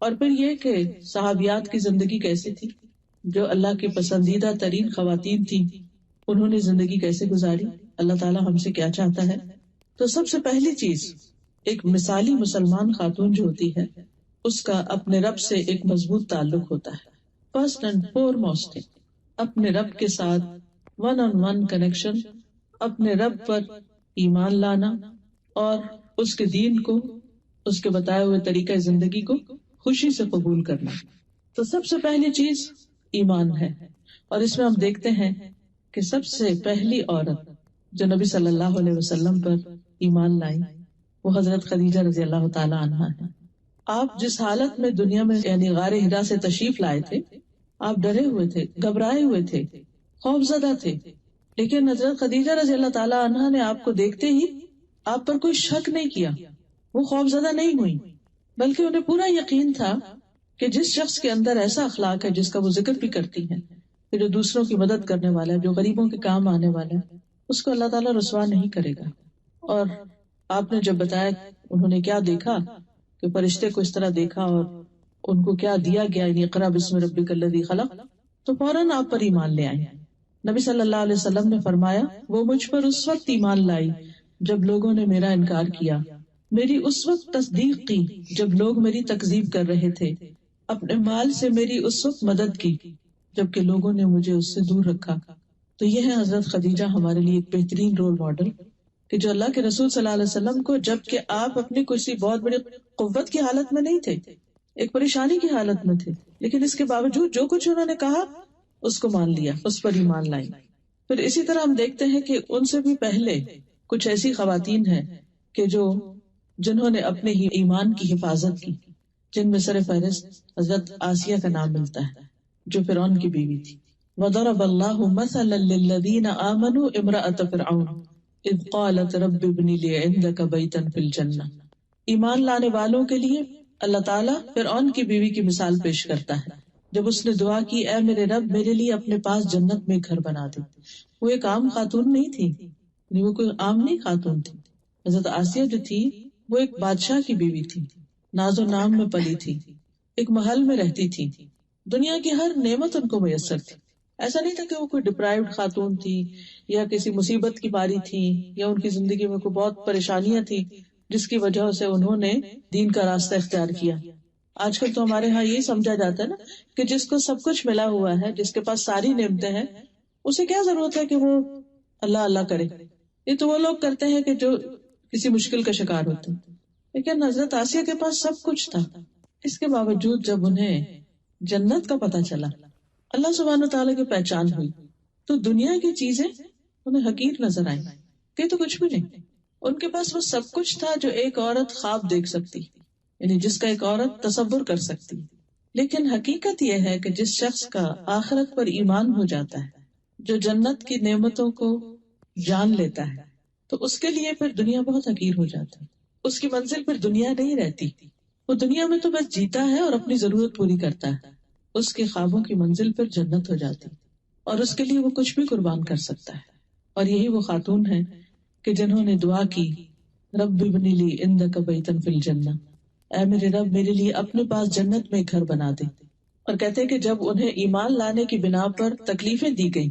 اور پھر یہ کہ صحابیات کی زندگی کیسی تھی، جو اللہ کی پسندیدہ ترین خواتین تھیں، انہوں نے زندگی کیسے گزاری، اللہ تعالیٰ ہم سے کیا چاہتا ہے۔ تو سب سے پہلی چیز، ایک مثالی مسلمان خاتون جو ہوتی ہے اس کا اپنے رب سے ایک مضبوط تعلق ہوتا ہے۔ فرسٹ اینڈ فور موسٹ اپنے رب کے ساتھ ون آن ون کنیکشن، اپنے رب پر ایمان لانا اور اس کے دین کو، اس کے بتائے ہوئے طریقہ زندگی کو خوشی سے قبول کرنا۔ تو سب سے پہلی چیز ایمان ہے، اور اس میں ہم دیکھتے ہیں کہ سب سے پہلی عورت جو نبی صلی اللہ علیہ وسلم پر ایمان لائی وہ حضرت خدیجہ رضی اللہ تعالی عنہا ہے۔ آپ جس حالت میں دنیا میں یعنی غار حرا سے تشریف لائے تھے، آپ ڈرے ہوئے تھے، گھبرائے ہوئے تھے، خوف زدہ تھے، لیکن حضرت خدیجہ رضی اللہ تعالی عنہا نے آپ کو دیکھتے ہی آپ پر کوئی شک نہیں کیا، وہ خوف زدہ نہیں ہوئی، بلکہ انہیں پورا یقین تھا کہ جس شخص کے اندر ایسا اخلاق ہے جس کا وہ ذکر بھی کرتی ہے کہ جو دوسروں کی مدد کرنے والا ہے، جو غریبوں کے کام آنے والا ہے، اس کو اللہ تعالیٰ رسوا نہیں کرے گا۔ اور آپ نے جب بتایا انہوں نے کیا دیکھا کہ فرشتے کو اس طرح دیکھا اور ان کو کیا دیا گیا، یعنی اقرا بسم ربک الذی خلق، تو فوراً آپ پر ایمان لے آئے۔ نبی صلی اللہ علیہ وسلم نے فرمایا وہ مجھ پر اس وقت ایمان لائی جب لوگوں نے میرا انکار کیا، میری اس وقت تصدیق کی جب لوگ میری تکذیب کر رہے تھے، اپنے مال سے میری اس وقت مدد کی جبکہ لوگوں نے مجھے اس سے دور رکھا۔ تو یہ ہے حضرت خدیجہ ہمارے لیے ایک بہترین رول ماڈل کہ جو اللہ کے رسول صلی اللہ علیہ وسلم کو، جبکہ آپ اپنی کسی بہت بڑی قوت کی حالت میں نہیں تھے، ایک پریشانی کی حالت میں تھے، لیکن اس کے باوجود جو کچھ انہوں نے کہا اس کو مان لیا، اس پر ایمان لائی۔ پھر اسی طرح ہم دیکھتے ہیں کہ ان سے بھی پہلے کچھ ایسی خواتین ہیں کہ جنہوں نے اپنے ہی ایمان کی حفاظت کی، جن میں سر فہرست حضرت آسیہ کا نام ملتا ہے جو فرعون کی بیوی تھی۔ وَضَرَبَ اللَّهُ مَثَلًا لِّلَّذِينَ آمَنُوا امْرَأَتَ فِرْعَوْنَ اذ قالت رب ابن لی عندک بیتا فی الجنہ۔ ایمان لانے والوں کے لیے اللہ تعالیٰ فرعون کی بیوی کی مثال پیش کرتا ہے جب اس نے دعا کی اے میرے رب میرے لیے اپنے پاس جنت میں گھر بنا دے۔ وہ ایک عام خاتون نہیں تھی، یعنی وہ کوئی عام نہیں خاتون تھی۔ حضرت آسیہ جو تھی وہ ایک بادشاہ کی بیوی تھی، ناز و نام میں پلی تھی، ایک محل میں رہتی تھی، دنیا کی ہر نعمت ان کو میسر تھی۔ ایسا نہیں تھا کہ وہ کوئی ڈپرائیوڈ خاتون تھی یا کسی مصیبت کی باری تھی یا ان کی زندگی میں کوئی بہت پریشانیاں تھی جس کی وجہ سے انہوں نے دین کا راستہ اختیار کیا۔ آج کل تو ہمارے ہاں یہی سمجھا جاتا ہے نا کہ جس کو سب کچھ ملا ہوا ہے، جس کے پاس ساری نعمتیں ہیں، اسے کیا ضرورت ہے کہ وہ اللہ اللہ کرے۔ یہ تو وہ لوگ کرتے ہیں کہ جو کسی مشکل کا شکار ہوتے ہیں، لیکن حضرت آسیہ کے پاس سب کچھ تھا۔ اس کے باوجود جب انہیں جنت کا پتہ چلا، اللہ سبحانہ تعالیٰ کی پہچان ہوئی، تو دنیا کی چیزیں انہیں حقیر نظر آئیں کہ تو کچھ بھی نہیں۔ ان کے پاس وہ سب کچھ تھا جو ایک عورت خواب دیکھ سکتی، یعنی جس کا ایک عورت تصور کر سکتی۔ لیکن حقیقت یہ ہے کہ جس شخص کا آخرت پر ایمان ہو جاتا ہے، جو جنت کی نعمتوں کو جان لیتا ہے، تو اس کے لیے پھر دنیا بہت حقیر ہو جاتا ہے۔ اس کی منزل پھر دنیا نہیں رہتی، وہ دنیا میں تو بس جیتا ہے اور اپنی ضرورت پوری کرتا ہے۔ اس کے خوابوں کی منزل پھر جنت ہو جاتی اور اس کے لیے وہ کچھ بھی قربان کر سکتا ہے۔ اور یہی وہ خاتون ہے کہ جنہوں نے دعا کی رب ابن لی عندک بیتا فی الجنہ، اے میرے رب میرے لیے اپنے پاس جنت میں گھر بنا دے۔ اور کہتے ہیں کہ جب انہیں ایمان لانے کی بنا پر تکلیفیں دی گئی،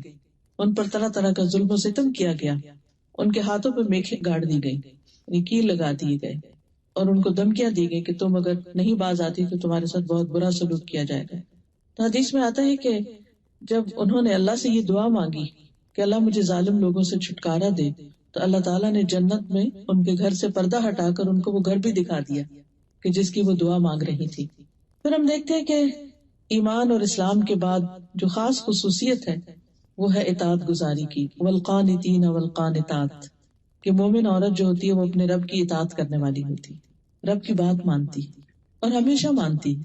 ان پر طرح طرح کا ظلم و ستم کیا گیا، ان کے ہاتھوں پہ میخیں گاڑ دی گئی، یعنی کیل لگا دیے گئے، اور ان کو دھمکیاں دی گئی کہ تم اگر نہیں باز آتی تو تمہارے ساتھ بہت برا سلوک کیا جائے گا۔ تو حدیث میں آتا ہے کہ جب انہوں نے اللہ سے یہ دعا مانگی کہ اللہ مجھے ظالم لوگوں سے چھٹکارا دے، تو اللہ تعالیٰ نے جنت میں ان کے گھر سے پردہ ہٹا کر ان کو وہ گھر بھی دکھا دیا کہ جس کی وہ دعا مانگ رہی تھی۔ پھر ہم دیکھتے ہیں کہ ایمان اور اسلام کے بعد جو خاص خصوصیت ہے وہ ہے اطاعت گزاری کی، والقانتین والقانتات، کہ مومن عورت جو ہوتی ہے وہ اپنے رب کی اطاعت کرنے والی ہوتی، رب کی بات مانتی اور ہمیشہ مانتی۔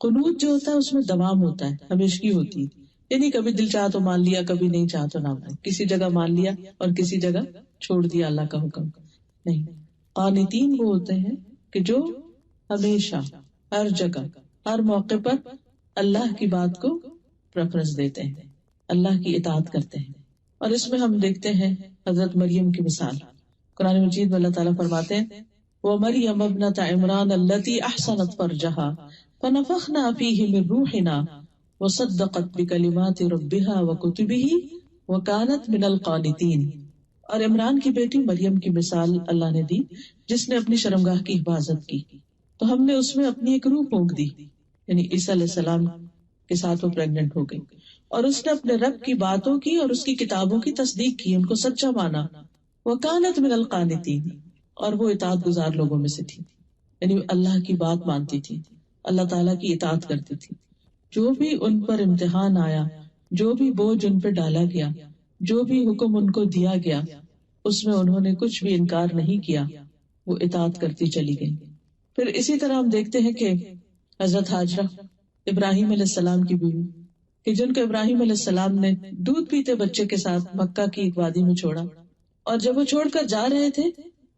قنوت جو ہوتا ہے اس میں دوام ہوتا ہے، ہمیشگی ہوتی ہے، یعنی کبھی دل چاہ تو مان لیا، کبھی نہیں چاہ تو نہ مان، کسی جگہ مان لیا اور کسی جگہ چھوڑ دیا اللہ کا حکم نہیں۔ قانتین وہ ہوتے ہیں کہ جو ہمیشہ ہر جگہ ہر موقع پر اللہ کی بات کو پریفرنس دیتے ہیں، اللہ کی اطاعت کرتے ہیں۔ اور اس میں ہم دیکھتے ہیں حضرت مریم کی مثال۔ قرآن مجید میں اللہ تعالیٰ فرماتے ہیں وَمَرْيَمَ ابْنَتَ عِمْرَانَ الَّتِي أَحْصَنَتْ فَرْجَهَا فنفخنا فیہ من روحنا وصدقت بکلمات ربها وکتبہ وکانت من القانتین۔ اور عمران کی بیٹی مریم کی مثال اللہ نے دی جس نے اپنی شرمگاہ کی حفاظت کی، تو ہم نے اس میں اپنی ایک روح پھونک دی، یعنی عیسیٰ علیہ السلام کے ساتھ وہ پریگننٹ ہو گئی، اور اس نے اپنے رب کی باتوں کی اور اس کی کتابوں کی تصدیق کی، ان کو سچا مانا۔ وکانت من القانتین، اور وہ اطاعت گزار لوگوں میں سے تھی، یعنی اللہ کی بات مانتی تھی، اللہ تعالیٰ کی اطاعت کرتی تھی۔ جو بھی ان پر امتحان آیا، جو بھی بوجھ ان پہ ڈالا گیا، جو بھی حکم ان کو دیا گیا، اس میں انہوں نے کچھ بھی انکار نہیں کیا، وہ اطاعت کرتی چلی گئی۔ پھر اسی طرح ہم دیکھتے ہیں کہ حضرت ہاجرہ ابراہیم علیہ السلام کی بیوی، کہ جن کو ابراہیم علیہ السلام نے دودھ پیتے بچے کے ساتھ مکہ کی ایک وادی میں چھوڑا، اور جب وہ چھوڑ کر جا رہے تھے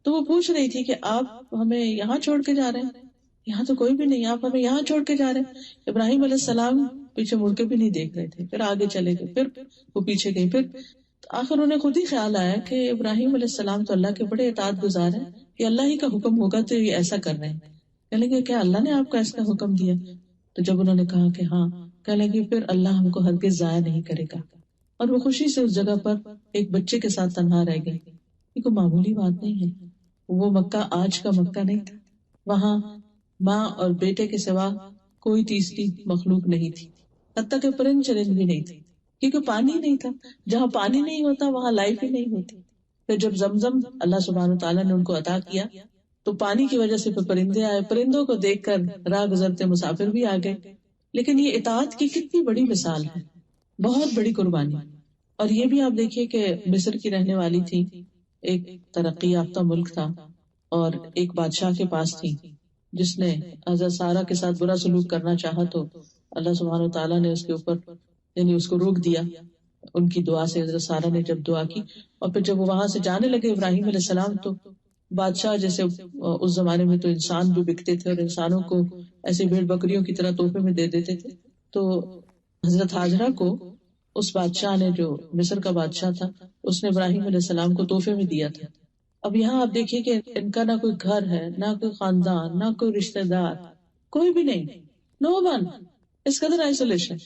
تو وہ پوچھ رہی تھی کہ آپ ہمیں یہاں چھوڑ کے جا رہے ہیں، یہاں تو کوئی بھی نہیں، آپ ہمیں یہاں چھوڑ کے جا رہے ہیں۔ ابراہیم علیہ السلام پیچھے مڑ کے بھی نہیں دیکھ رہے تھے، پھر آگے چلے گئے، پھر وہ پیچھے گئی، پھر آخر انہیں خود ہی خیال آیا کہ ابراہیم علیہ السلام تو اللہ کے بڑے اطاعت گزار ہیں، کہ اللہ ہی کا حکم ہوگا تو یہ ایسا کر رہے ہیں۔ کہنے لگے کیا اللہ نے آپ کو ایسا حکم دیا؟ تو جب انہوں نے کہا کہ ہاں، کہنے لگے پھر اللہ ہم کو ہرگز ضائع نہیں کرے گا، اور وہ خوشی سے اس جگہ پر ایک بچے کے ساتھ تنہا رہ گئی۔ یہ کوئی معمولی بات نہیں ہے، وہ مکہ آج کا مکہ نہیں تھا، وہاں ماں اور بیٹے کے سوا کوئی تیسری مخلوق نہیں تھی، حتیٰ کہ پرند چرند بھی نہیں تھی، کیونکہ پانی نہیں تھا، جہاں پانی نہیں ہوتا وہاں لائف ہی نہیں ہوتی۔ پھر جب زمزم اللہ سبحانہ تعالیٰ نے ان کو عطا کیا تو پانی کی وجہ سے پھر پرندے آئے، پرندوں کو دیکھ کر راہ گزرتے مسافر بھی آ گئے۔ لیکن یہ اطاعت کی کتنی بڑی مثال ہے، بہت بڑی قربانی۔ اور یہ بھی آپ دیکھیے کہ مصر کی رہنے والی تھی، ایک ترقی یافتہ ملک تھا، اور ایک بادشاہ کے پاس تھی جس نے حضرت سارہ کے ساتھ برا سلوک کرنا چاہا، تو اللہ سبحانہ تعالیٰ نے اس کے اوپر یعنی اس کو روک دیا ان کی دعا سے۔ حضرت سارہ نے جب دعا کی اور پھر جب وہ وہاں سے جانے لگے ابراہیم علیہ السلام، تو بادشاہ جیسے اس زمانے میں تو انسان بھی بکتے تھے اور انسانوں کو ایسے بھیڑ بکریوں کی طرح تحفے میں دے دیتے تھے، تو حضرت ہاجرہ کو اس بادشاہ نے، جو مصر کا بادشاہ تھا، اس نے ابراہیم علیہ السلام کو تحفے میں دیا تھا۔ اب یہاں آپ دیکھیے کہ ان کا نہ کوئی گھر ہے، نہ کوئی خاندان، نہ کوئی رشتہ دار، کوئی بھی نہیں، نو ون، اس قدر آئسولیشن۔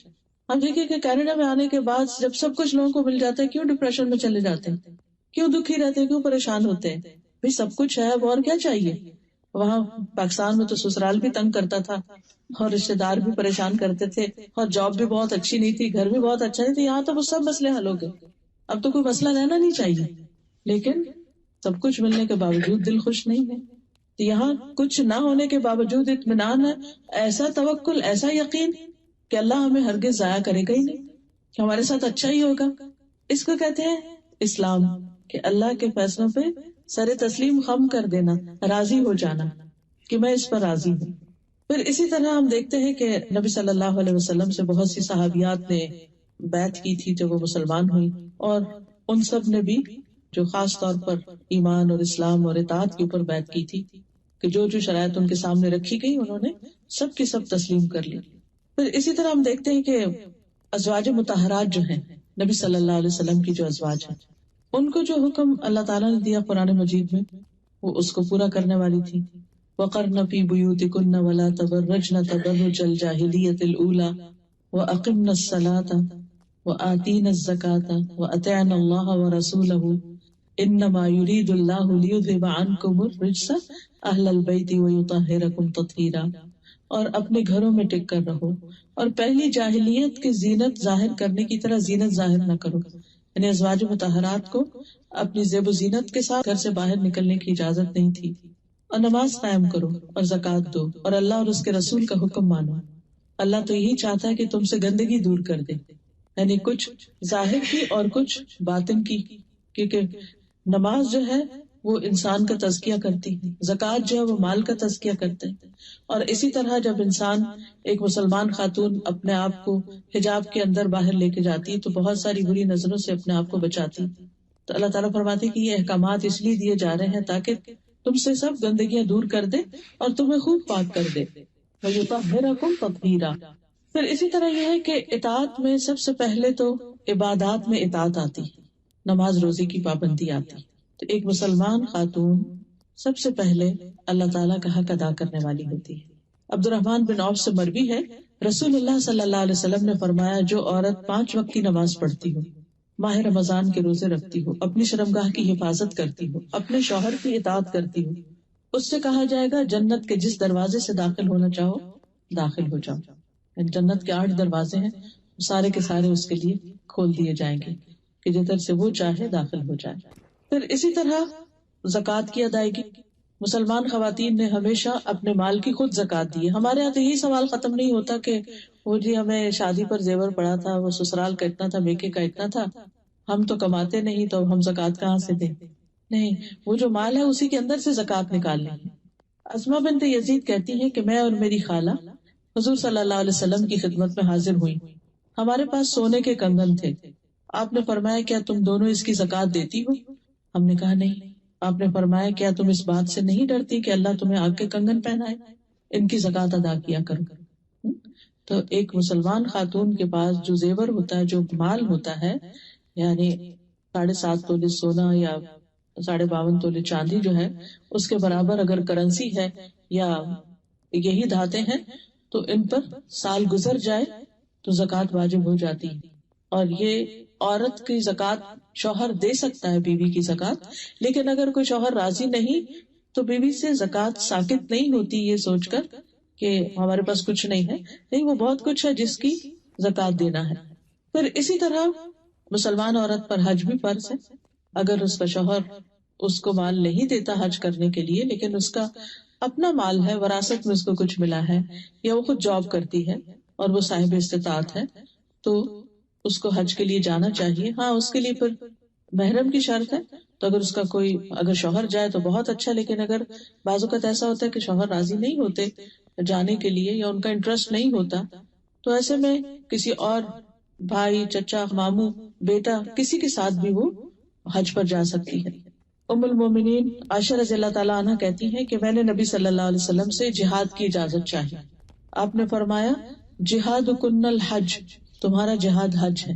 ہم دیکھیے کہ کینیڈا میں آنے کے بعد جب سب کچھ لوگوں کو مل جاتا ہے، کیوں ڈپریشن میں چلے جاتے ہیں، کیوں دکھی رہتے ہیں، کیوں پریشان ہوتے ہیں؟ بھئی سب کچھ ہے، اب اور کیا چاہیے؟ وہاں پاکستان میں تو سسرال بھی تنگ کرتا تھا اور رشتہ دار بھی پریشان کرتے تھے، اور جاب بھی بہت اچھی نہیں تھی، گھر بھی بہت اچھا نہیں تھا، یہاں تو وہ سب مسئلے حل ہو گئے، اب تو کوئی مسئلہ رہنا نہیں چاہیے۔ لیکن سب کچھ ملنے کے باوجود دل خوش نہیں ہے، تو یہاں کچھ نہ ہونے کے باوجود اطمینان ہے، ایسا توکل، ایسا یقین کہ اللہ ہمیں ہرگز ضائع کرے گا ہی نہیں، ہمارے ساتھ اچھا ہی ہوگا۔ اس کو کہتے ہیں اسلام، کہ اللہ کے فیصلوں پہ سر تسلیم خم کر دینا، راضی ہو جانا کہ میں اس پر راضی ہوں۔ پھر اسی طرح ہم دیکھتے ہیں کہ نبی صلی اللہ علیہ وسلم سے بہت سی صحابیات نے بیعت کی تھی جب وہ مسلمان ہوئی، اور ان سب نے بھی جو خاص طور پر ایمان اور اسلام اور اطاعت کے اوپر بیعت کی تھی، کہ جو جو شرائط ان کے سامنے رکھی گئی انہوں نے سب کی سب تسلیم کر لی۔ پھر اسی طرح ہم دیکھتے ہیں کہ ازواج مطہرات جو ہیں، نبی صلی اللہ علیہ وسلم کی جو ازواج ہیں، ان کو جو حکم اللہ تعالیٰ نے دیا قرآن مجید میں، وہ اس کو پورا کرنے والی تھی۔ وَقَرْنَ فِي بُيُوتِكُنَّ وَلَا تَبَرَّجْنَ تَبَرُّجَ الْجَاهِلِيَّةِ الْأُولَى وَأَقِمْنَ الصَّلَاةَ وَآتِينَ الزَّكَاةَ وَأَطِعْنَ اللَّهَ وَرَسُولَهُ إِنَّمَا يُرِيدُ اللَّهُ لِيُذْهِبَ عَنْكُمُ الرِّجْسَ أَهْلَ الْبَيْتِ وَيُطَهِّرَكُمْ تَطْهِيرًا۔ اور اپنے گھروں میں ٹک کر رہو، اور پہلی جاہلیت کی زینت ظاہر کرنے کی طرح زینت ظاہر نہ کرو، یعنی ازواج مطہرات کو اپنی زیب و زینت کے ساتھ گھر سے باہر نکلنے کی اجازت نہیں تھی۔ اور نماز قائم کرو اور زکوٰۃ دو اور اللہ اور اس کے رسول کا حکم مانو۔ اللہ تو یہی چاہتا ہے کہ تم سے گندگی دور کر دے، یعنی کچھ ظاہر کی اور کچھ باطن کی، کیونکہ نماز جو ہے وہ انسان کا تزکیہ کرتی ہے، زکوٰۃ جو ہے وہ مال کا تزکیہ کرتے ہیں، اور اسی طرح جب انسان ایک مسلمان خاتون اپنے آپ کو حجاب کے اندر باہر لے کے جاتی ہے تو بہت ساری بری نظروں سے اپنے آپ کو بچاتی ہے۔ تو اللہ تعالیٰ فرماتے ہیں کہ یہ احکامات اس لیے دیے جا رہے ہیں تاکہ تم سے سب گندگیاں دور کر دے اور تمہیں خوب پاک کر دے۔ وَيُطَهِّرَكُمْ تَطْهِيرًا۔ پھر اسی طرح یہ ہے کہ اطاعت میں سب سے پہلے تو عبادات میں اطاعت آتی ہے، نماز روزے کی پابندی آتی، تو ایک مسلمان خاتون سب سے پہلے اللہ تعالیٰ کا حق ادا کرنے والی ہوتی ہے، عبد الرحمن بن عوف سے مروی ہے رسول اللہ صلی اللہ علیہ وسلم نے فرمایا جو عورت 5 وقت کی نماز پڑھتی ہو، ماہ رمضان کے روزے رکھتی ہو، اپنی شرمگاہ کی حفاظت کرتی ہو، اپنے شوہر کی اطاعت کرتی ہو، اس سے کہا جائے گا جنت کے جس دروازے سے داخل ہونا چاہو داخل ہو جاؤ. یعنی جنت کے 8 دروازے ہیں، سارے کے سارے اس کے لیے کھول دیے جائیں گے کہ جدھر سے وہ چاہے داخل ہو جائے. پھر اسی طرح زکوٰۃ کی ادائیگی. مسلمان خواتین نے ہمیشہ اپنے مال کی خود زکوٰۃ دی ہے. ہمارے یہاں تو یہی سوال ختم نہیں ہوتا کہ وہ جی ہمیں شادی پر زیور پڑا تھا، وہ سسرال کا اتنا تھا، میکے کا اتنا تھا، ہم تو کماتے نہیں تو ہم زکوٰۃ کہاں سے دیں؟ نہیں، وہ جو مال ہے اسی کے اندر سے زکوٰۃ نکالنی ہے. اسما بنت یزید کہتی ہیں کہ میں اور میری خالہ حضور صلی اللہ علیہ وسلم کی خدمت میں حاضر ہوئی. ہمارے پاس سونے کے کنگن تھے. آپ نے فرمایا کیا تم دونوں اس کی زکوٰۃ دیتی ہو؟ ہم نے کہا نہیں. آپ نے فرمایا کیا تم اس بات سے نہیں ڈرتی کہ اللہ تمہیں آگ کے کنگن پہنائے؟ ان کی زکوٰۃ ادا کیا کرو. تو ایک مسلمان خاتون کے پاس جو زیور ہوتا ہے، جو مال ہوتا ہے، یعنی 7.5 تولے سونا یا 52.5 تولے چاندی جو ہے، اس کے برابر اگر کرنسی ہے یا یہی دھاتیں ہیں تو ان پر سال گزر جائے تو زکوٰۃ واجب ہو جاتی ہے. اور یہ عورت کی زکوٰۃ شوہر دے سکتا ہے، بیوی کی زکوٰۃ، لیکن اگر کوئی شوہر راضی نہیں تو بیوی سے زکوٰۃ ساقط نہیں ہوتی یہ سوچ کر کہ ہمارے پاس کچھ نہیں ہے. نہیں، وہ بہت کچھ ہے جس کی زکوٰۃ دینا ہے. پھر اسی طرح مسلمان عورت پر حج بھی فرض ہے. اگر اس کا شوہر اس کو مال نہیں دیتا حج کرنے کے لیے، لیکن اس کا اپنا مال ہے، وراثت میں اس کو کچھ ملا ہے، یا وہ خود جاب کرتی ہے اور وہ صاحب استطاعت ہے، تو اس کو حج کے لیے جانا چاہیے. ہاں، اس کے لیے پھر محرم کی شرط ہے. تو اگر اس کا کوئی اگر شوہر جائے تو بہت اچھا، لیکن اگر بعض اوقات ایسا ہوتا ہے کہ شوہر راضی نہیں ہوتے جانے کے لیے یا ان کا انٹرسٹ نہیں ہوتا، تو ایسے میں کسی اور بھائی، چچا، ماموں، بیٹا، کسی کے ساتھ بھی وہ حج پر جا سکتی ہے. ام المومنین عائشہ رضی اللہ تعالیٰ عنہ کہتی ہیں کہ میں نے نبی صلی اللہ علیہ وسلم سے جہاد کی اجازت چاہی. آپ نے فرمایا جہاد کن الحج، تمہارا جہاد حج ہے.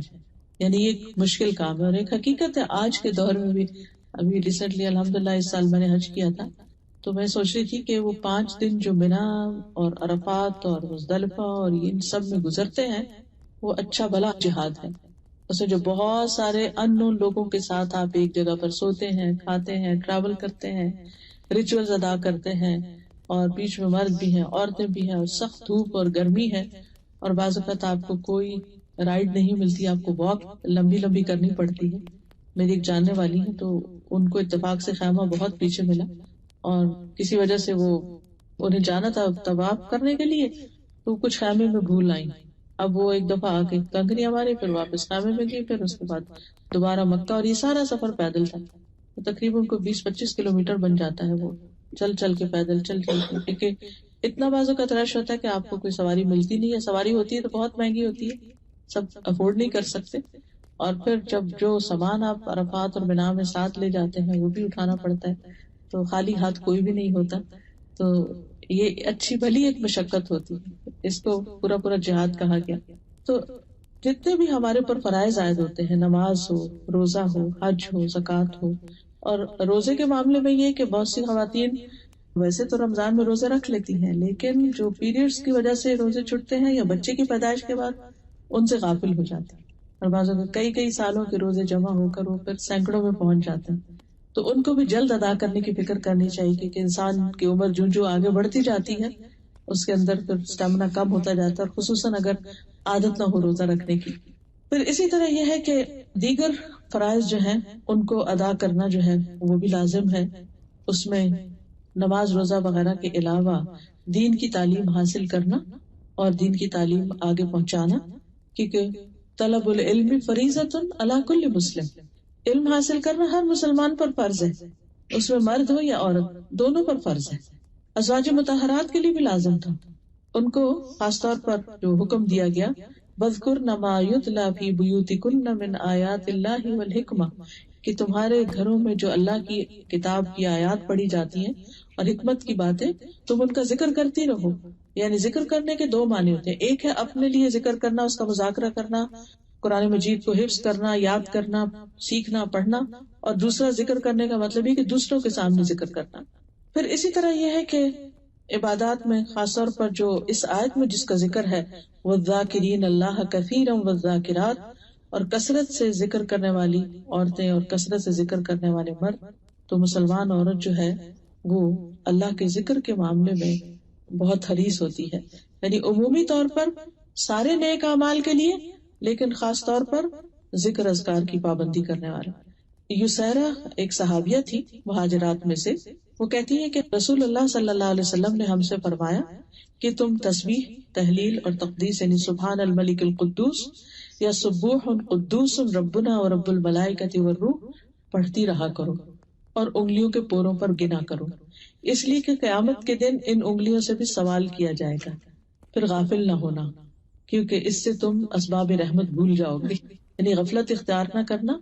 یعنی یہ ایک مشکل کام ہے اور ایک حقیقت ہے آج کے دور میں بھی. ابھی ریسنٹلی الحمدللہ اس سال میں نے حج کیا تھا، تو میں سوچ رہی تھی کہ وہ 5 دن جو منا اور عرفات اور مزدلفہ اور ان سب میں گزرتے ہیں، وہ اچھا بھلا جہاد ہے. اس میں جو بہت سارے ان نون لوگوں کے ساتھ آپ ایک جگہ پر سوتے ہیں، کھاتے ہیں، ٹریول کرتے ہیں، ریچولز ادا کرتے ہیں، اور بیچ میں مرد بھی ہیں، عورتیں بھی ہیں، اور سخت دھوپ اور گرمی ہے، اور بعض اوقات آپ کو کوئی رائڈ نہیں ملتی، آپ کو واک لمبی لمبی کرنی پڑتی ہے. میری ایک جاننے والی ہے تو ان کو اتفاق سے خیمہ بہت پیچھے ملا، اور کسی وجہ سے وہ انہیں جانا تھا طواف کرنے کے لیے، تو کچھ خیمے میں بھول آئی. اب وہ ایک دفعہ آ کے کنکریاں ماری، پھر واپس خیمے میں گئی، پھر اس کے بعد دوبارہ مکہ، اور یہ سارا سفر پیدل تھا. تقریباً کو 20-25 کلومیٹر بن جاتا ہے وہ چل چل کے، پیدل چل چل کے، کیونکہ اتنا بازو کا رش ہوتا ہے کہ آپ کو کوئی سواری ملتی نہیں ہے. سواری ہوتی ہے تو بہت مہنگی ہوتی ہے، سب افورڈ نہیں کر سکتے. اور پھر جب جو سامان آپ عرفات اور منا میں ساتھ لے جاتے ہیں وہ بھی اٹھانا پڑتا ہے، تو خالی ہاتھ کوئی بھی نہیں ہوتا. تو یہ اچھی بھلی ایک مشقت ہوتی ہے، اس کو پورا پورا جہاد کہا گیا. تو جتنے بھی ہمارے پر فرائض عائد ہوتے ہیں، نماز ہو، روزہ ہو، حج ہو، زکوٰۃ ہو. اور روزے کے معاملے میں یہ کہ بہت سی خواتین ویسے تو رمضان میں روزے رکھ لیتی ہیں، لیکن جو پیریڈز کی وجہ سے روزے چھٹتے ہیں یا بچے کی پیدائش کے بعد ان سے غافل ہو جاتے ہیں، اور بعضوں کے کئی سالوں کے روزے جمع ہو کر وہ پھر سینکڑوں میں پہنچ جاتے ہیں. تو ان کو بھی جلد ادا کرنے کی فکر کرنی چاہیے، کیونکہ انسان کی عمر جو آگے بڑھتی جاتی ہے اس کے اندر پھر اسٹیمنا کم ہوتا جاتا ہے، اور خصوصاً اگر عادت نہ ہو روزہ رکھنے کی. پھر اسی طرح یہ ہے کہ دیگر فرائض جو ہیں ان کو ادا کرنا جو ہے وہ بھی لازم ہے. اس میں نماز، روزہ وغیرہ کے علاوہ دین کی تعلیم حاصل کرنا اور دین کی تعلیم آگے پہنچانا، کیونکہ طلب العلم فریضۃ علی کل مسلم، علم حاصل کرنا ہر مسلمان پر فرض ہے، اس میں مرد ہو یا عورت، دونوں پر فرض ہے. ازواج مطہرات کے لیے بھی لازم تھا. ان کو خاص طور پر جو حکم دیا گیا وَاذْكُرْنَ مَا يُتْلَى فِي بُيُوتِكُنَّ مِنْ آيَاتِ اللَّهِ وَالْحِكْمَةِ، کہ تمہارے گھروں میں جو اللہ کی کتاب کی آیات پڑھی جاتی ہیں اور حکمت کی باتیں، تم ان کا ذکر کرتی رہو. یعنی ذکر کرنے کے 2 معنی ہوتے ہیں، ایک ہے اپنے لیے ذکر کرنا، اس کا مذاکرہ کرنا، قرآن مجید کو حفظ کرنا، یاد کرنا، سیکھنا، پڑھنا، اور دوسرا ذکر کرنے کا مطلب ہے کہ دوسروں کے سامنے ذکر کرنا. پھر اسی طرح یہ ہے کہ عبادات میں خاص طور پر جو اس آیت میں جس کا ذکر ہے والذاکرین اللہ کثیرا والذاکرات، اور کثرت سے ذکر کرنے والی عورتیں اور کثرت سے ذکر کرنے والے مرد، تو مسلمان عورت جو ہے وہ اللہ کے ذکر کے معاملے میں بہت حریص ہوتی ہے، یعنی عمومی طور پر سارے نیک اعمال کے لیے، لیکن خاص طور پر ذکر اذکار کی پابندی کرنے والا۔ یسیرہ ایک صحابیہ تھی مہاجرات میں سے، وہ کہتی ہے کہ رسول اللہ صلی اللہ علیہ وسلم نے ہم سے فرمایا کہ تم تسبیح، تحلیل اور تقدیس یعنی سبحان الملک القدوس یا سبوح قدوس ربنا و رب الملائکۃ والروح پڑھتی رہا کرو اور انگلیوں کے پوروں پر گنا کرو، اس لیے کہ قیامت کے دن ان انگلیوں سے بھی سوال کیا جائے گا، پھر غافل نہ ہونا کیونکہ اس سے تم اسباب رحمت بھول جاؤ گے، یعنی غفلت اختیار نہ کرنا،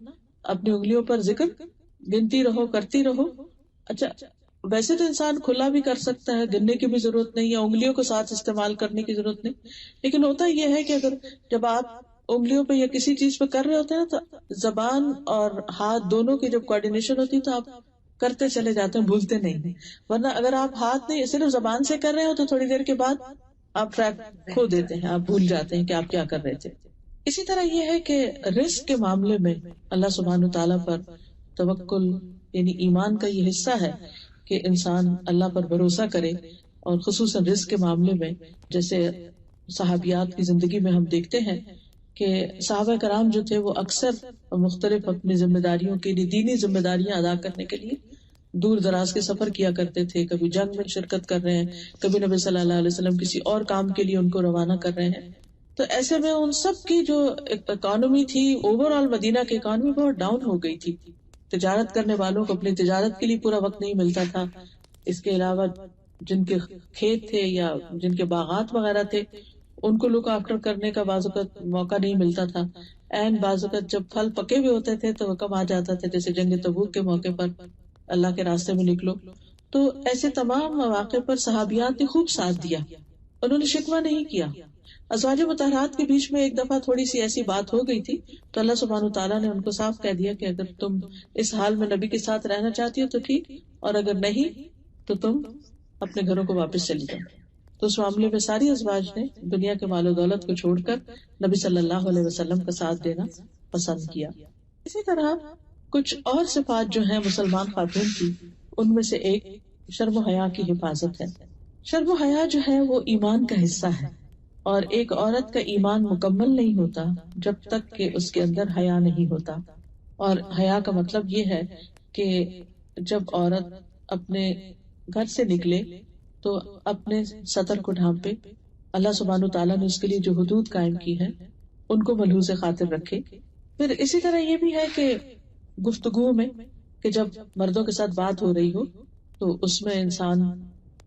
اپنی انگلیوں پر ذکر گنتی رہو، کرتی رہو۔ اچھا ویسے تو انسان کھلا بھی کر سکتا ہے، گننے کی بھی ضرورت نہیں ہے، انگلیوں کو ساتھ استعمال کرنے کی ضرورت نہیں، لیکن ہوتا یہ ہے کہ اگر جب آپ انگلیوں پہ یا کسی چیز پہ کر رہے ہوتے ہیں نا، تو زبان اور ہاتھ دونوں کی جب کوآرڈینیشن ہوتی ہے تو آپ کرتے چلے جاتے ہیں، بھولتے نہیں، ورنہ اگر آپ ہاتھ نہیں صرف زبان سے کر رہے ہو تو تھوڑی دیر کے بعد آپ ٹریک کھو دیتے ہیں، آپ بھول جاتے ہیں کہ آپ کیا کر رہے تھے۔ اسی طرح یہ ہے کہ رزق کے معاملے میں اللہ سبحانہ تعالیٰ پر توکل یعنی ایمان کا یہ حصہ ہے کہ انسان اللہ پر بھروسہ کرے، اور خصوصاً رزق کے معاملے میں جیسے صحابیات کی زندگی میں ہم دیکھتے ہیں کہ صحابہ کرام جو تھے وہ اکثر مختلف اپنی ذمہ داریوں کے لیے، دینی ذمہ داریاں ادا کرنے کے لیے دور دراز کے سفر کیا کرتے تھے، کبھی جنگ میں شرکت کر رہے ہیں، کبھی نبی صلی اللہ علیہ وسلم کسی اور کام کے لیے ان کو روانہ کر رہے ہیں، تو ایسے میں ان سب کی جو اکانومی تھی، اوور آل مدینہ کی اکانومی بہت ڈاؤن ہو گئی تھی، تجارت کرنے والوں کو اپنی تجارت کے لیے پورا وقت نہیں ملتا تھا، اس کے علاوہ جن کے کھیت تھے یا جن کے باغات وغیرہ تھے ان کو لک آفٹر کرنے کا بعض اوقات موقع نہیں ملتا تھا، این بعض اوقات جب پھل پکے ہوئے ہوتے تھے تو حکم آ جاتا تھا جیسے جنگ تبوک کے موقع پر اللہ کے راستے میں نکلو، تو ایسے تمام مواقع پر صحابیات نے خوب ساتھ دیا، انہوں نے شکوہ نہیں کیا۔ ازواج مطہرات کے بیچ میں ایک دفعہ تھوڑی سی ایسی بات ہو گئی تھی تو اللہ سبحانہ تعالیٰ نے ان کو صاف کہہ دیا کہ اگر تم اس حال میں نبی کے ساتھ رہنا چاہتی ہو تو ٹھیک، اور اگر نہیں تو تم اپنے گھروں کو واپس چلی جاؤ۔ تو اس معاملے میں ساری ازواج نے دنیا کے مال و دولت کو چھوڑ کر نبی صلی اللہ علیہ وسلم کا ساتھ دینا پسند کیا۔ اسی طرح کچھ اور صفات جو ہیں مسلمان خاتون کی، ان میں سے ایک شرم و حیا کی حفاظت ہے۔ شرم و حیا جو ہے وہ ایمان کا حصہ ہے، اور ایک عورت کا ایمان مکمل نہیں ہوتا جب تک کہ اس کے اندر حیا نہیں ہوتا، اور حیا کا مطلب یہ ہے کہ جب عورت اپنے گھر سے نکلے تو اپنے سطر کو ڈھانپے، اللہ سبحانہ تعالیٰ نے اس کے لیے جو حدود قائم کی ہے ان کو ملحوظ خاطر رکھے۔ پھر اسی طرح یہ بھی ہے کہ گفتگو میں کہ جب مردوں کے ساتھ بات ہو رہی ہو تو اس میں انسان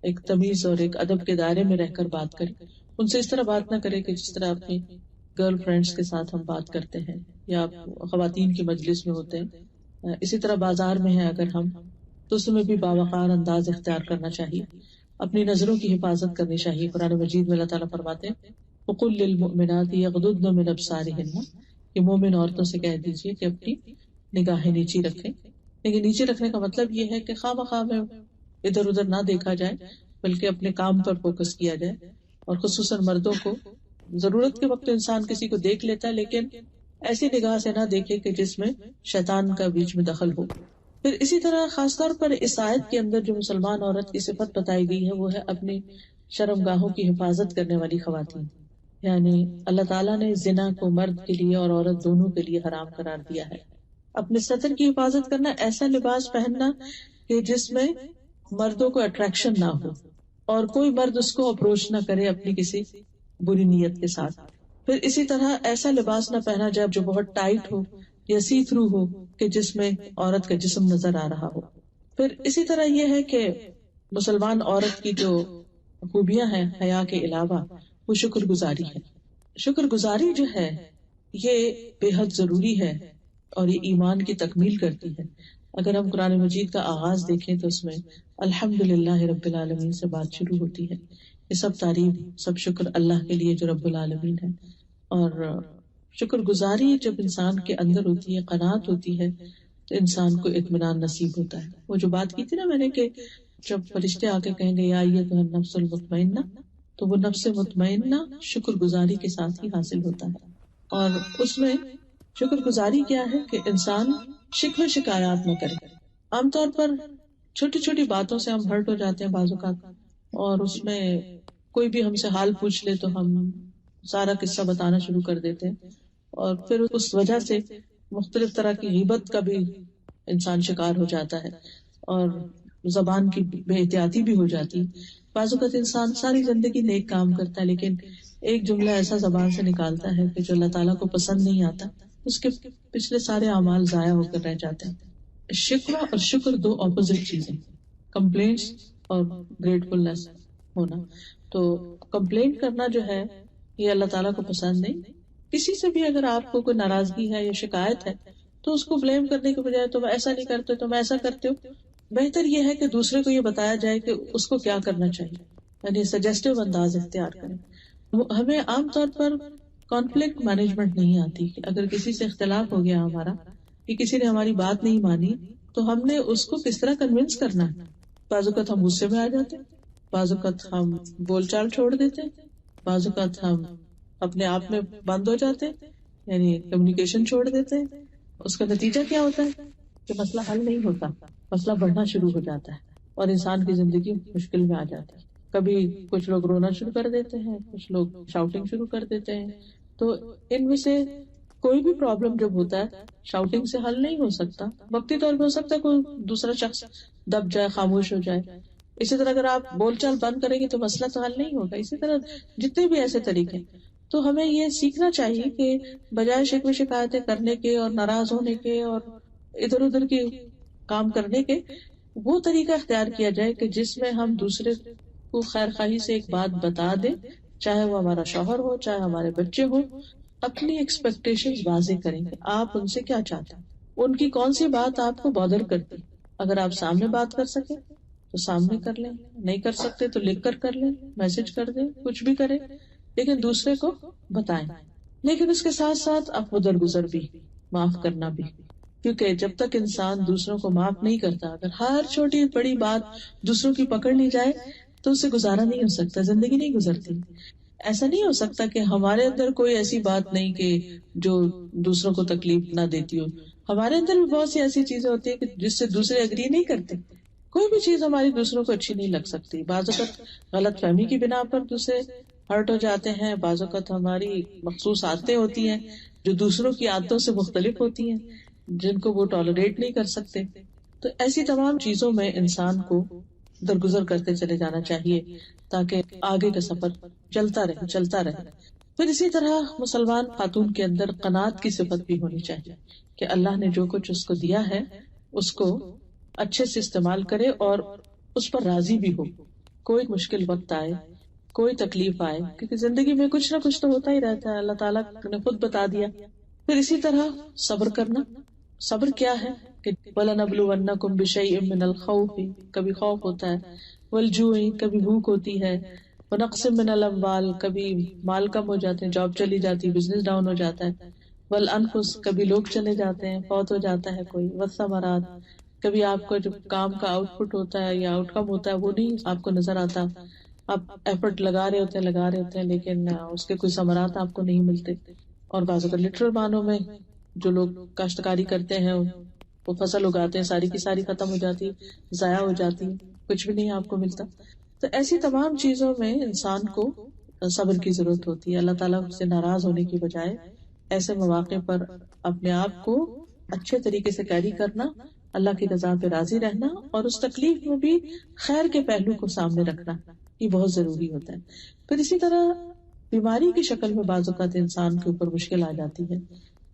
ایک تمیز اور ایک ادب کے دائرے میں رہ کر بات کرے، ان سے اس طرح بات نہ کرے کہ جس طرح اپنی گرل فرینڈز کے ساتھ ہم بات کرتے ہیں یا خواتین کی مجلس میں ہوتے ہیں۔ اسی طرح بازار میں ہیں اگر ہم تو اس میں بھی باوقار انداز اختیار کرنا چاہیے، اپنی نظروں کی حفاظت کرنی چاہیے۔ قرآن مجید میں اللہ تعالیٰ فرماتے ہیں وَقُلْ لِلْمُؤْمِنَاتِ يَغْضُضْنَ مِنْ أَبْصَارِهِنَّ، کہ مومن عورتوں سے کہہ دیجیے کہ اپنی نگاہیں نیچی رکھیں، لیکن نیچے رکھنے کا مطلب یہ ہے کہ خواہ مخواہ میں ادھر ادھر نہ دیکھا جائے بلکہ اپنے کام پر فوکس کیا جائے، اور خصوصاً مردوں کو ضرورت کے وقت انسان کسی کو دیکھ لیتا ہے لیکن ایسی نگاہ سے نہ دیکھے کہ جس میں شیطان کا بیچ میں دخل ہو۔ پھر اسی طرح خاص طور پر اس آیت کے اندر جو مسلمان عورت کی صفت بتائی گئی ہے وہ ہے اپنی شرم گاہوں کی حفاظت کرنے والی خواتین، یعنی اللہ تعالیٰ نے زنا کو مرد کے لیے اور عورت دونوں کے لیے حرام قرار دیا ہے۔ اپنے سطر کی حفاظت کرنا، ایسا لباس پہننا کہ جس میں مردوں کو اٹریکشن نہ ہو اور کوئی مرد اس کو اپروچ نہ کرے اپنی کسی بری نیت کے ساتھ۔ پھر اسی طرح ایسا لباس نہ پہنا جائے جو بہت ٹائٹ ہو یا سی تھرو ہو کہ جس میں عورت کا جسم نظر آ رہا ہو۔ پھر اسی طرح یہ ہے کہ مسلمان عورت کی جو خوبیاں ہیں حیا کے علاوہ وہ شکر گزاری ہے۔ شکر گزاری جو ہے یہ بے حد ضروری ہے اور یہ ایمان کی تکمیل کرتی ہے۔ اگر ہم قرآن مجید کا آغاز دیکھیں تو اس میں الحمدللہ رب العالمین سے بات شروع ہوتی ہے، یہ سب تعریف سب شکر اللہ کے لیے جو رب العالمین ہے۔ اور شکر گزاری جب انسان کے اندر ہوتی ہے، قناعت ہوتی ہے، تو انسان کو اطمینان نصیب ہوتا ہے۔ وہ جو بات کی تھی نا میں نے کہ جب فرشتے آ کے کہیں گے یا ایتھا النفس المطمئنہ، تو وہ نفس مطمئنہ شکر گزاری کے ساتھ ہی حاصل ہوتا ہے. اور اس میں شکر گزاری کیا ہے کہ انسان شکوے شکایات نہ کرے. عام طور پر چھوٹی چھوٹی باتوں سے ہم ہرٹ ہو جاتے ہیں بعض اوقات، اور اس میں کوئی بھی ہم سے حال پوچھ لے تو ہم سارا قصہ بتانا شروع کر دیتے ہیں، اور پھر اس وجہ سے مختلف طرح کی غیبت کا بھی انسان شکار ہو جاتا ہے، اور زبان کی بے احتیاطی بھی ہو جاتی ہے. بعض اوقات انسان ساری زندگی نیک کام کرتا ہے لیکن ایک جملہ ایسا زبان سے نکالتا ہے کہ جو اللہ تعالیٰ کو پسند نہیں آتا، اس کے پچھلے سارے اعمال ضائع ہو کر رہ جاتے ہیں. شکوہ اور شکر دو اپوزٹ چیزیں، کمپلینٹس اور گریٹفلنس ہونا. تو کمپلینٹ کرنا جو ہے یہ اللہ تعالیٰ کو پسند نہیں. کسی سے بھی اگر آپ کو کوئی ناراضگی ہے یا شکایت ہے تو اس کو بلیم کرنے کے بجائے تم ایسا نہیں کرتے تم ایسا کرتے ہو، بہتر یہ ہے کہ دوسرے کو یہ بتایا جائے کہ اس کو کیا کرنا چاہیے، یعنی سجیسٹو انداز اختیار کریں. ہمیں عام طور پر کانفلکٹ مینجمنٹ نہیں آتی. اگر کسی سے اختلاف ہو گیا ہمارا کہ کسی نے ہماری بات نہیں مانی تو ہم نے اس کو کس طرح کنونس کرنا ہے. بعض اوقات ہم غصے میں آ جاتے ہیں، بعض اوقات ہم بول چال چھوڑ دیتے ہیں، بعض اوقات ہم اپنے آپ میں بند ہو جاتے ہیں، یعنی کمیونیکیشن چھوڑ دیتے ہیں. اس کا نتیجہ کیا ہوتا ہے کہ مسئلہ حل نہیں ہوتا، مسئلہ بڑھنا شروع ہو جاتا ہے اور انسان کی زندگی مشکل میں آ جاتی ہے. کبھی کچھ لوگ رونا شروع کر دیتے ہیں، کچھ لوگ شاؤٹنگ شروع کر دیتے ہیں. تو ان میں سے کوئی بھی پرابلم جب ہوتا ہے شاؤٹنگ سے حل نہیں ہو سکتا. وقتی طور پہ ہو سکتا ہے کوئی دوسرا شخص دب جائے، خاموش ہو جائے. اسی طرح اگر آپ بول چال بند کریں گے تو مسئلہ تو حل نہیں ہوگا. اسی طرح جتنے بھی ایسے طریقے. تو ہمیں یہ سیکھنا چاہیے کہ بجائے شکوے شکایتیں کرنے کے اور ناراض ہونے کے اور ادھر ادھر کے کام کرنے کے، وہ طریقہ اختیار کیا جائے کہ جس میں ہم دوسرے کو خیر خواہی سے ایک بات بتا دیں، چاہے وہ ہمارا شوہر ہو چاہے ہمارے بچے ہوں. اپنی ایکسپیکٹیشنز واضح کریں کہ آپ ان سے کیا چاہتے ہیں، ان کی کون سی بات آپ کو بادر کرتی. اگر آپ سامنے بات کر سکیں تو سامنے کر لیں، نہیں کر سکتے تو لکھ کر کر لیں، میسج کر دیں، کچھ بھی کریں، لیکن دوسرے کو بتائیں. لیکن اس کے ساتھ ساتھ اب درگزر بھی، معاف کرنا بھی، کیونکہ جب تک انسان دوسروں کو معاف نہیں کرتا، اگر ہر چھوٹی بڑی بات دوسروں کی پکڑ لی جائے تو اسے گزارا نہیں ہو سکتا، زندگی نہیں گزرتی. ایسا نہیں ہو سکتا کہ ہمارے اندر کوئی ایسی بات نہیں کہ جو دوسروں کو تکلیف نہ دیتی ہو. ہمارے اندر بھی بہت سی ایسی چیزیں ہوتی ہیں کہ جس سے دوسرے اگری نہیں کرتے. کوئی بھی چیز ہماری دوسروں کو اچھی نہیں لگ سکتی. بعض اوقات غلط فہمی کی بنا پر دوسرے ہرٹ ہو جاتے ہیں، بعض اوقات ہماری مخصوص عادتیں ہوتی ہیں جو دوسروں کی عادتوں سے مختلف ہوتی ہیں، جن کو وہ ٹالریٹ نہیں کر سکتے. تو ایسی تمام چیزوں میں انسان کو درگزر کرتے چلے جانا چاہیے تاکہ آگے کا سفر چلتا رہے. پھر اسی طرح مسلمان خاتون کے اندر قناعت کی صفت بھی ہونی چاہیے کہ اللہ نے جو کچھ اس کو دیا ہے اس کو اچھے سے استعمال کرے اور اس پر راضی بھی ہو. کوئی مشکل وقت آئے، کوئی تکلیف آئے، کیونکہ زندگی میں کچھ نہ کچھ تو ہوتا ہی رہتا ہے، اللہ تعالیٰ نے خود بتا دیا. پھر اسی طرح صبر کرنا. صبر کیا ہے کہ وَلَنَبْلُوَنَّكُمْ بِشَيْءٍ مِّنَ الْخَوْفِ، کبھی خوف ہوتا ہے، وَالْجُوعِ، کبھی بھوک ہوتی ہے، وَنَقْصٍ مِّنَ الْأَمْوَالِ، کبھی مال کم ہو جاتے ہیں، جاب چلی جاتی ہے، بزنس ڈاؤن ہو جاتا ہے، وَالْأَنفُسِ، کبھی لوگ چلے جاتے ہیں، فوت ہو جاتا ہے کوئی، وَالثَّمَرَاتِ، کبھی آپ کا جو کام کا آؤٹ پٹ ہوتا ہے یا آؤٹ کم ہوتا ہے وہ نہیں آپ کو نظر آتا. آپ ایفرٹ لگا رہے ہوتے ہیں لیکن اس کے کوئی ثمرات آپ کو نہیں ملتے. اور بعض اوقات لٹرل معنوں میں جو لوگ کاشتکاری کرتے ہیں وہ فصل اگاتے ہیں، ساری کی ساری ختم ہو جاتی، ضائع ہو جاتی، کچھ بھی نہیں آپ کو ملتا. تو ایسی تمام چیزوں میں انسان کو صبر کی ضرورت ہوتی ہے. اللہ تعالیٰ سے ناراض ہونے کی بجائے ایسے مواقع پر اپنے آپ کو اچھے طریقے سے کیری کرنا، اللہ کی رضا پہ راضی رہنا اور اس تکلیف میں بھی خیر کے پہلو کو سامنے رکھنا، یہ بہت ضروری ہوتا ہے. پھر اسی طرح بیماری کی شکل میں بعض اوقات انسان کے اوپر مشکل آ جاتی ہے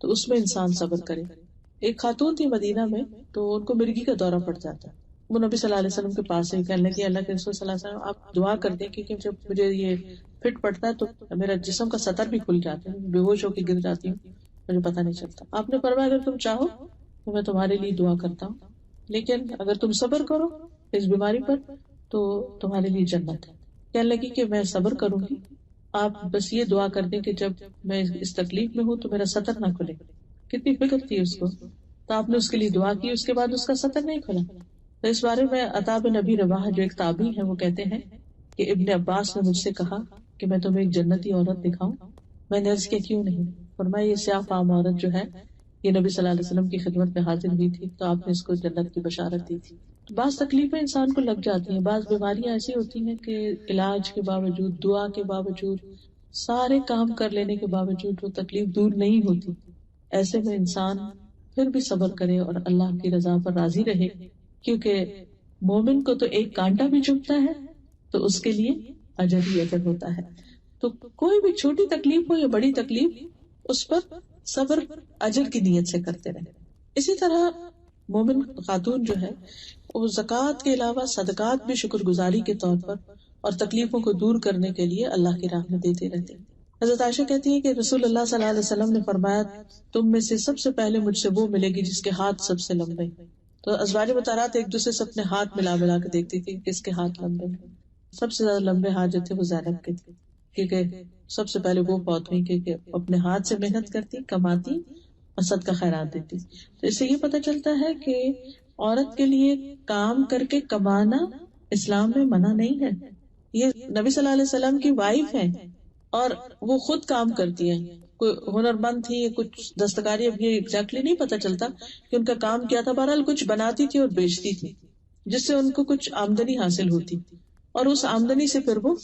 تو اس میں انسان صبر کرے. ایک خاتون تھی مدینہ میں، تو ان کو مرگی کا دورہ پڑ جاتا ہے. وہ نبی صلی اللہ علیہ وسلم کے پاس سے کہنے لگی اللہ کے رسول صلی اللہ علیہ وسلم آپ دعا کر دیں کیونکہ جب مجھے یہ فٹ پڑتا ہے تو میرا جسم کا سطر بھی کھل جاتا ہے، بے ہوش ہو کے گر جاتی ہوں، مجھے پتہ نہیں چلتا. آپ نے فرمایا اگر تم چاہو تو میں تمہارے لیے دعا کرتا ہوں، لیکن اگر تم صبر کرو اس بیماری پر تو تمہارے لیے جنت ہے. کہنے لگی کہ میں صبر کروں گی، آپ بس یہ دعا کر دیں کہ جب میں اس تکلیف میں ہوں تو میرا سطر نہ کھلے. کتنی فکر تھی اس کو، تو آپ نے اس کے لیے دعا کی، اس کے بعد اس کا سطر نہیں کھلا. تو اس بارے میں عطا بن ابی رباح جو ایک تابعی ہیں وہ کہتے ہیں کہ ابن عباس نے مجھ سے کہا کہ میں تمہیں ایک جنتی عورت دکھاؤں. میں نے عرض کیا کیوں نہیں؟ فرمایا یہ سیاہ فام عورت جو ہے یہ نبی صلی اللہ علیہ وسلم کی خدمت میں حاضر ہوئی تھی تو آپ نے اس کو جنت کی بشارت دی تھی. بعض تکلیفیں انسان کو لگ جاتی ہیں, بعض بیماریاں ایسی ہوتی ہیں کہ علاج کے باوجود, دعا کے باوجود, سارے کام کر لینے کے باوجود وہ تکلیف دور نہیں ہوتی. ایسے میں انسان پھر بھی صبر کرے اور اللہ کی رضا پر راضی رہے, کیونکہ مومن کو تو ایک کانٹا بھی چبھتا ہے تو اس کے لیے اجر ہی اجر ہوتا ہے. تو کوئی بھی چھوٹی تکلیف ہو یا بڑی تکلیف, اس پر صبر اجر کی نیت سے کرتے رہے. اسی طرح مومن خاتون جو ہے وہ زکوٰۃ کے علاوہ صدقات بھی شکر گزاری کے طور پر اور تکلیفوں کو دور کرنے کے لیے اللہ کی راہ میں دیتے رہتے ہیں. حضرت عائشہ کہتی ہے کہ رسول اللہ صلی اللہ علیہ وسلم نے فرمایا تم میں سے سب سے پہلے مجھ سے وہ ملے گی جس کے ہاتھ سب سے لمبے. تو ازواج مطہرات ایک دوسرے سے اپنے ہاتھ ملا ملا کے دیکھتی تھی کس کے ہاتھ لمبے ہیں. سب سے زیادہ لمبے ہاتھ جو تھے وہ زینب کے تھے, کیونکہ سب سے پہلے وہ فوت ہوئی, کیونکہ اپنے ہاتھ سے محنت کرتی, کماتی اور صدقہ خیرات دیتی. تو اس سے یہ پتہ چلتا ہے کہ عورت کے لیے کام کر کے کمانا اسلام میں منع نہیں ہے. یہ نبی صلی اللہ علیہ وسلم کی وائف ہیں اور وہ خود کام کرتی ہیں. کوئی ہنر مند تھی, کچھ دستکاری, اب یہ ایگزیکٹلی نہیں پتہ چلتا کہ ان کا کام کیا تھا. بہرحال کچھ بناتی تھی اور بیچتی تھی جس سے ان کو کچھ آمدنی حاصل ہوتی, اور اس آمدنی سے پھر وہ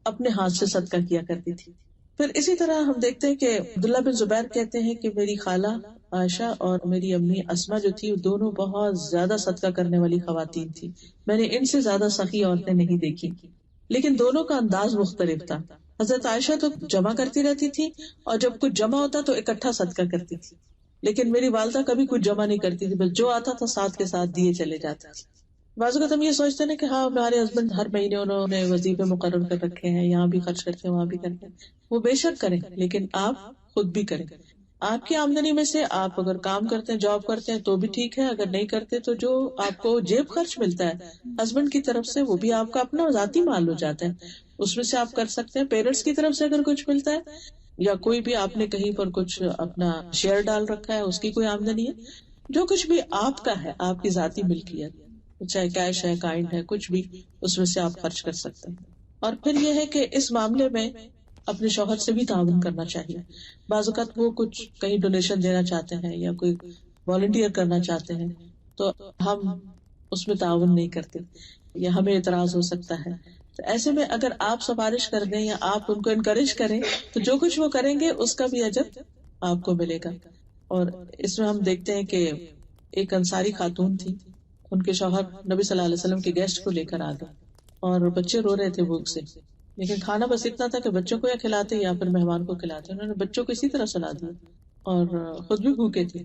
اپنے ہاتھ سے صدقہ کیا کرتی تھی. پھر اسی طرح ہم دیکھتے ہیں کہ عبداللہ بن زبیر کہتے ہیں کہ میری خالہ عائشہ اور میری امی اسما جو تھی, دونوں بہت زیادہ صدقہ کرنے والی خواتین تھی. میں نے ان سے زیادہ سخی عورتیں نہیں دیکھی, لیکن دونوں کا انداز مختلف تھا. حضرت عائشہ تو جمع کرتی رہتی تھی اور جب کچھ جمع ہوتا تو اکٹھا صدقہ کرتی تھی, لیکن میری والدہ کبھی کچھ جمع نہیں کرتی تھی, بس جو آتا تھا ساتھ کے ساتھ دیے چلے جاتے تھے. بعض اوقات ہم یہ سوچتے ہیں کہ ہاں ہمارے ہسبینڈ ہر مہینے انہوں نے وظیفے مقرر کر رکھے ہیں, یہاں بھی خرچ کرتے ہیں وہاں بھی کرتے ہیں. وہ بے شک کریں, لیکن آپ خود بھی کریں. آپ کی آمدنی میں سے آپ اگر کام کرتے ہیں, جاب کرتے ہیں تو بھی ٹھیک ہے, اگر نہیں کرتے تو جو آپ کو جیب خرچ ملتا ہے ہسبینڈ کی طرف سے وہ بھی آپ کا اپنا ذاتی مال ہو جاتا ہے, اس میں سے آپ کر سکتے ہیں. پیرنٹس کی طرف سے اگر کچھ ملتا ہے یا کوئی بھی آپ نے کہیں پر کچھ اپنا شیئر ڈال رکھا ہے, اس کی کوئی آمدنی ہے, جو کچھ بھی آپ کا ہے, آپ کی ذاتی ملکیت, چاہے کیش ہے, کائنڈ ہے, کچھ بھی, اس میں سے آپ خرچ کر سکتے ہیں. اور پھر یہ ہے کہ اس معاملے میں اپنے شوہر سے بھی تعاون کرنا چاہیے. بعض اوقات وہ کچھ کہیں ڈونیشن دینا چاہتے ہیں یا کوئی والنٹیئر کرنا چاہتے ہیں تو ہم اس میں تعاون نہیں کرتے یا ہمیں اعتراض ہو سکتا ہے. تو ایسے میں اگر آپ سفارش کر دیں یا آپ ان کو انکریج کریں تو جو کچھ وہ کریں گے اس کا بھی اجر آپ کو ملے گا. اور اس میں ہم دیکھتے ہیں کہ ایک انصاری خاتون تھی, ان کے شوہر نبی صلی اللہ علیہ وسلم کے گیسٹ کو لے کر آ گئے اور بچے رو رہے تھے بھوک سے, لیکن کھانا بس اتنا تھا کہ بچوں کو یا کھلاتے یا پھر مہمان کو کھلاتے. انہوں نے بچوں کو اسی طرح سلا دیا اور خود بھی بھوکے تھے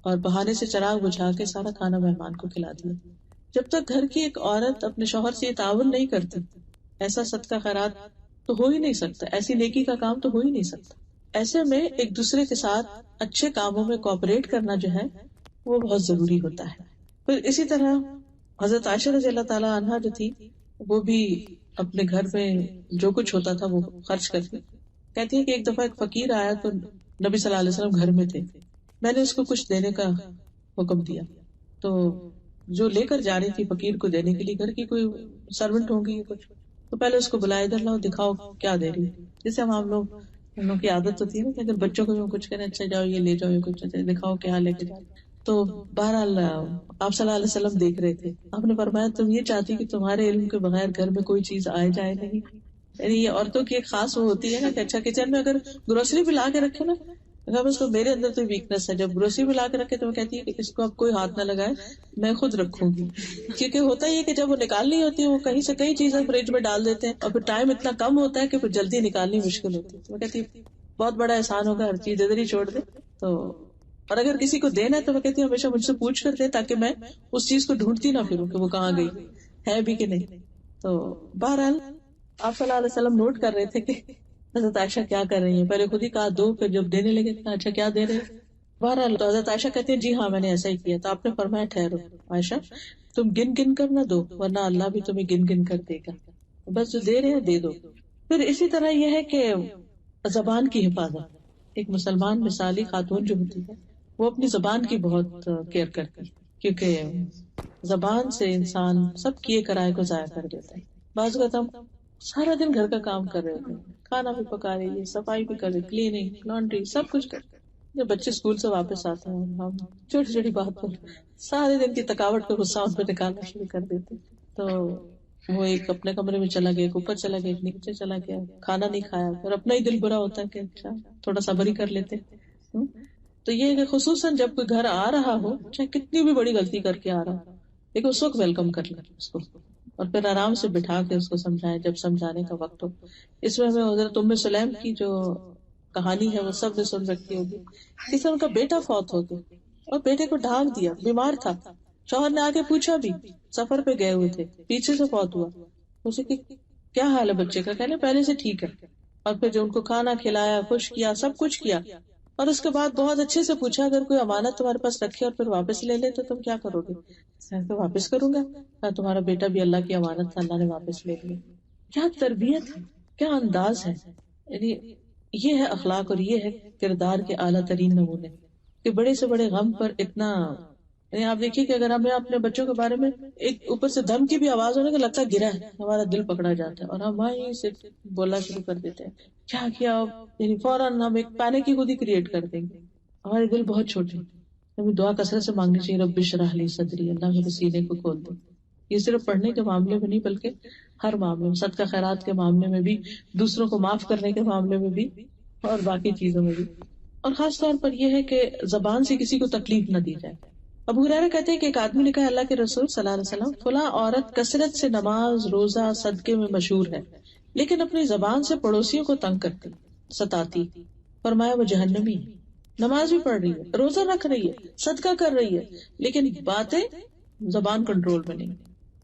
اور بہانے سے چراغ بجھا کے سارا کھانا مہمان کو کھلا دیا. جب تک گھر کی ایک عورت اپنے شوہر سے یہ تعاون نہیں کرتی, ایسا صدقہ خیرات تو ہو ہی نہیں سکتا, ایسی نیکی کا کام تو ہو ہی نہیں سکتا. ایسے میں ایک دوسرے کے ساتھ اچھے کاموں میں کوآپریٹ کرنا جو ہے وہ بہت ضروری ہوتا ہے. پھر اسی طرح حضرت عائشہ رضی اللہ تعالی عنہا جو تھی وہ بھی اپنے گھر میں جو کچھ ہوتا تھا وہ خرچ کرتی. کہتی ہے کہ ایک دفعہ ایک فقیر آیا تو نبی صلی اللہ علیہ وسلم گھر میں تھے, میں نے اس کو کچھ دینے کا حکم دیا. تو جو لے کر جا رہی تھی فقیر کو دینے کے لیے, گھر کی کوئی سرونٹ ہوگی کچھ, تو پہلے اس کو بلایا, ادھر لاؤ دکھاؤ کیا دے رہی. جیسے ہم لوگ کی عادت ہوتی ہے نا کہ اگر بچوں کو کچھ کریں, اچھا جاؤ یہ لے جاؤ, یہ کچھ دکھاؤ کیا لے کے جاؤ. تو بہرحال آپ صلی اللہ علیہ وسلم دیکھ رہے تھے, آپ نے فرمایا تم یہ چاہتی کہ تمہارے علم کے بغیر گھر میں کوئی چیز آئے جائے نہیں. یعنی یہ عورتوں کی ایک خاص وہ ہوتی ہے نا کہ اچھا کچن میں اگر گروسری بھی لا کے رکھے نا, اس کو میرے اندر تو ویکنس ہے, جب گروسری بھی لا کے رکھے تو میں کہتی ہے کہ اس کو اب کوئی ہاتھ نہ لگائے, میں خود رکھوں گی. کیونکہ ہوتا ہی ہے کہ جب وہ نکالنی ہوتی ہے وہ کہیں سے کئی چیزیں فریج میں ڈال دیتے ہیں اور پھر ٹائم اتنا کم ہوتا ہے کہ پھر جلدی نکالنی مشکل ہوتی ہے. تو میں کہتی بہت بڑا احسان ہوگا, ہر چیز ادھر ہی چھوڑ دے. تو اور اگر کسی کو دینا ہے تو میں کہتی ہوں ہمیشہ مجھ سے پوچھ کر دے, تاکہ میں اس چیز کو ڈھونڈتی نہ پھروں کہ وہ کہاں گئی, ہے بھی کہ نہیں. تو بہرحال آپ صلی اللہ علیہ وسلم نوٹ کر رہے تھے کہ حضرت عائشہ کیا کر رہی ہیں. پہلے خود ہی کہا دو, پھر جب دینے لگے کہا اچھا کیا دے رہے. بہرحال تو حضرت عائشہ کہتے ہیں جی ہاں میں نے ایسا ہی کیا. تو آپ نے فرمایا ٹھہرو عائشہ, تم گن گن کر نہ دو ورنہ اللہ بھی تمہیں گن گن کر دے گا, بس جو دے رہے ہیں دے دو. پھر اسی طرح یہ ہے کہ زبان کی حفاظت. ایک مسلمان مثالی خاتون جو ہوتی ہے وہ اپنی زبان کی بہت کیئر کرتی ہے, کیونکہ زبان سے انسان سب کیے کرائے کو ضائع کر دیتا ہے. بعض اوقات ہم سارا دن گھر کا کام کر رہے ہوتے ہیں, کھانا بھی پکا رہی ہے, صفائی بھی کر رہی, کلیننگ, لانڈری, سب کچھ کر. جب بچے اسکول سے واپس آتے ہیں ہم چھوٹی چھوٹی بات پر سارے دن کی تھکاوٹ کا غصہ ان پہ نکالنا شروع کر دیتے. تو وہ ایک اپنے کمرے میں چلا گیا, ایک اوپر چلا گیا, ایک نیچے چلا گیا, کھانا نہیں کھایا, پھر اپنا ہی دل برا ہوتا ہے کہ اچھا تھوڑا صبر ہی کر لیتے. تو یہ کہ خصوصاً جب کوئی گھر آ رہا ہو, چاہے کتنی بھی بڑی غلطی کر کے آ رہا ہو, لیکن اس وقت ویلکم کر لیں اس کو, اور پھر آرام سے بٹھا کے اس کو سمجھائیں جب سمجھانے کا وقت ہو. اس میں ہمیں حضرت ام سلیم کی جو کہانی ہے وہ سب نے سن رکھی ہوگی. کسی نے ان کا بیٹا فوت ہو گیا اور بیٹے کو ڈھانک دیا, بیمار تھا. شوہر نے آگے پوچھا بھی, سفر پہ گئے ہوئے تھے, پیچھے سے فوت ہوا. اسے کہ کیا حال ہے بچے کا, کہنے پہلے سے ٹھیک ہے. اور پھر جو ان کو کھانا کھلایا, خوش کیا, سب کچھ کیا, اور اس کے بعد بہت اچھے سے پوچھا اگر کوئی امانت تمہارے پاس رکھے اور پھر واپس لے لے تو تم کیا کرو گے؟ تو واپس کروں گا. تمہارا بیٹا بھی اللہ کی امانت تھا, اللہ نے واپس لے لیا. کیا تربیت ہے, کیا انداز ہے. یعنی یہ ہے اخلاق اور یہ ہے کردار کے اعلیٰ ترین نمونے کہ بڑے سے بڑے غم پر اتنا. یعنی آپ دیکھیے کہ اگر ہمیں اپنے بچوں کے بارے میں ایک اوپر سے دم کی بھی آواز ہونے کا لگتا ہے گرا ہے, ہمارا دل پکڑا جاتا ہے اور ہم وہیں سے بولنا شروع کر دیتے ہیں کیا کیا, یعنی فوراً ہم ایک پینک کی خود ہی کریٹ کر دیں گے. ہمارے دل بہت چھوٹے, ہمیں دعا کثرت سے مانگنی چاہیے, رب اشرح لی صدری, اللہ میرے سینے کو کھول دے. یہ صرف پڑھنے کے معاملے میں نہیں بلکہ ہر معاملے میں, صدقہ خیرات کے معاملے میں بھی, دوسروں کو معاف کرنے کے معاملے میں بھی, اور باقی چیزوں میں بھی. اور خاص طور پر یہ ہے کہ زبان سے کسی کو تکلیف نہ دی جائے. ابو ہریرہ کہتے ہیں کہ ایک آدمی نے کہا اللہ کے رسول صلی اللہ علیہ وسلم, فلاں عورت کثرت سے نماز, روزہ, صدقے میں مشہور ہے, لیکن اپنی زبان سے پڑوسیوں کو تنگ کرتی, ستاتی. فرمایا وہ جہنمی ہے. نماز بھی پڑھ رہی ہے, روزہ رکھ رہی ہے, صدقہ کر رہی ہے, لیکن باتیں زبان کنٹرول میں نہیں.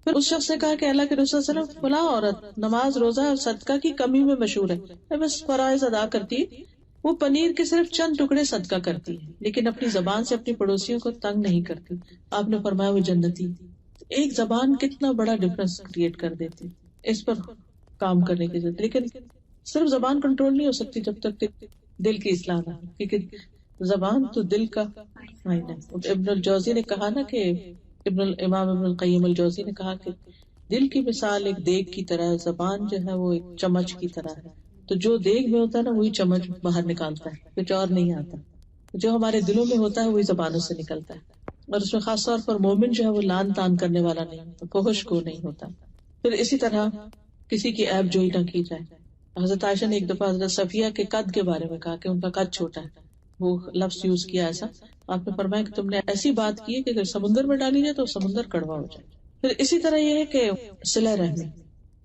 پھر اس شخص نے کہا کہ اللہ کے رسول صلی اللہ علیہ وسلم, فلاں عورت نماز, روزہ اور صدقہ کی کمی میں مشہور ہے, بس فرائض ادا کرتی, وہ پنیر کے صرف چند ٹکڑے صدقہ کرتی ہے, لیکن اپنی زبان سے اپنی پڑوسیوں کو تنگ نہیں کرتی. آپ نے فرمایا وہ جنتی. ایک زبان کتنا بڑا ڈفرنس کریٹ کر دیتی, اس پر کام کرنے کی ضرورت. لیکن صرف زبان کنٹرول نہیں ہو سکتی جب تک دل کی اصلاح نہ ہو, کیونکہ زبان تو دل کا آئینہ ہے. ابن الجوزی نے کہا نا کہ امام ابن القیم الجوزی نے کہا کہ دل کی مثال ایک دیگ کی طرح ہے, زبان جو ہے وہ ایک چمچ کی طرح ہے. تو جو دیگ میں ہوتا ہے نا وہی چمچ باہر نکالتا ہے, کچھ اور نہیں آتا. جو ہمارے دلوں میں ہوتا ہے وہی زبانوں سے نکلتا ہے. اور اس میں خاص طور پر مومن جو ہے وہ لان تان کرنے والا نہیں ہوتا, فحش کو نہیں ہوتا. پھر اسی طرح کسی کی عیب جوئی نہ کی جائے. حضرت عائشہ نے ایک دفعہ حضرت صفیہ کے قد کے بارے میں کہا کہ ان کا قد چھوٹا ہے, وہ لفظ یوز کیا ایسا. آپ نے فرمایا کہ تم نے ایسی بات کی ہے کہ اگر سمندر میں ڈالی جائے تو سمندر کڑوا ہو جائے. پھر اسی طرح یہ ہے کہ صلہ رحمی,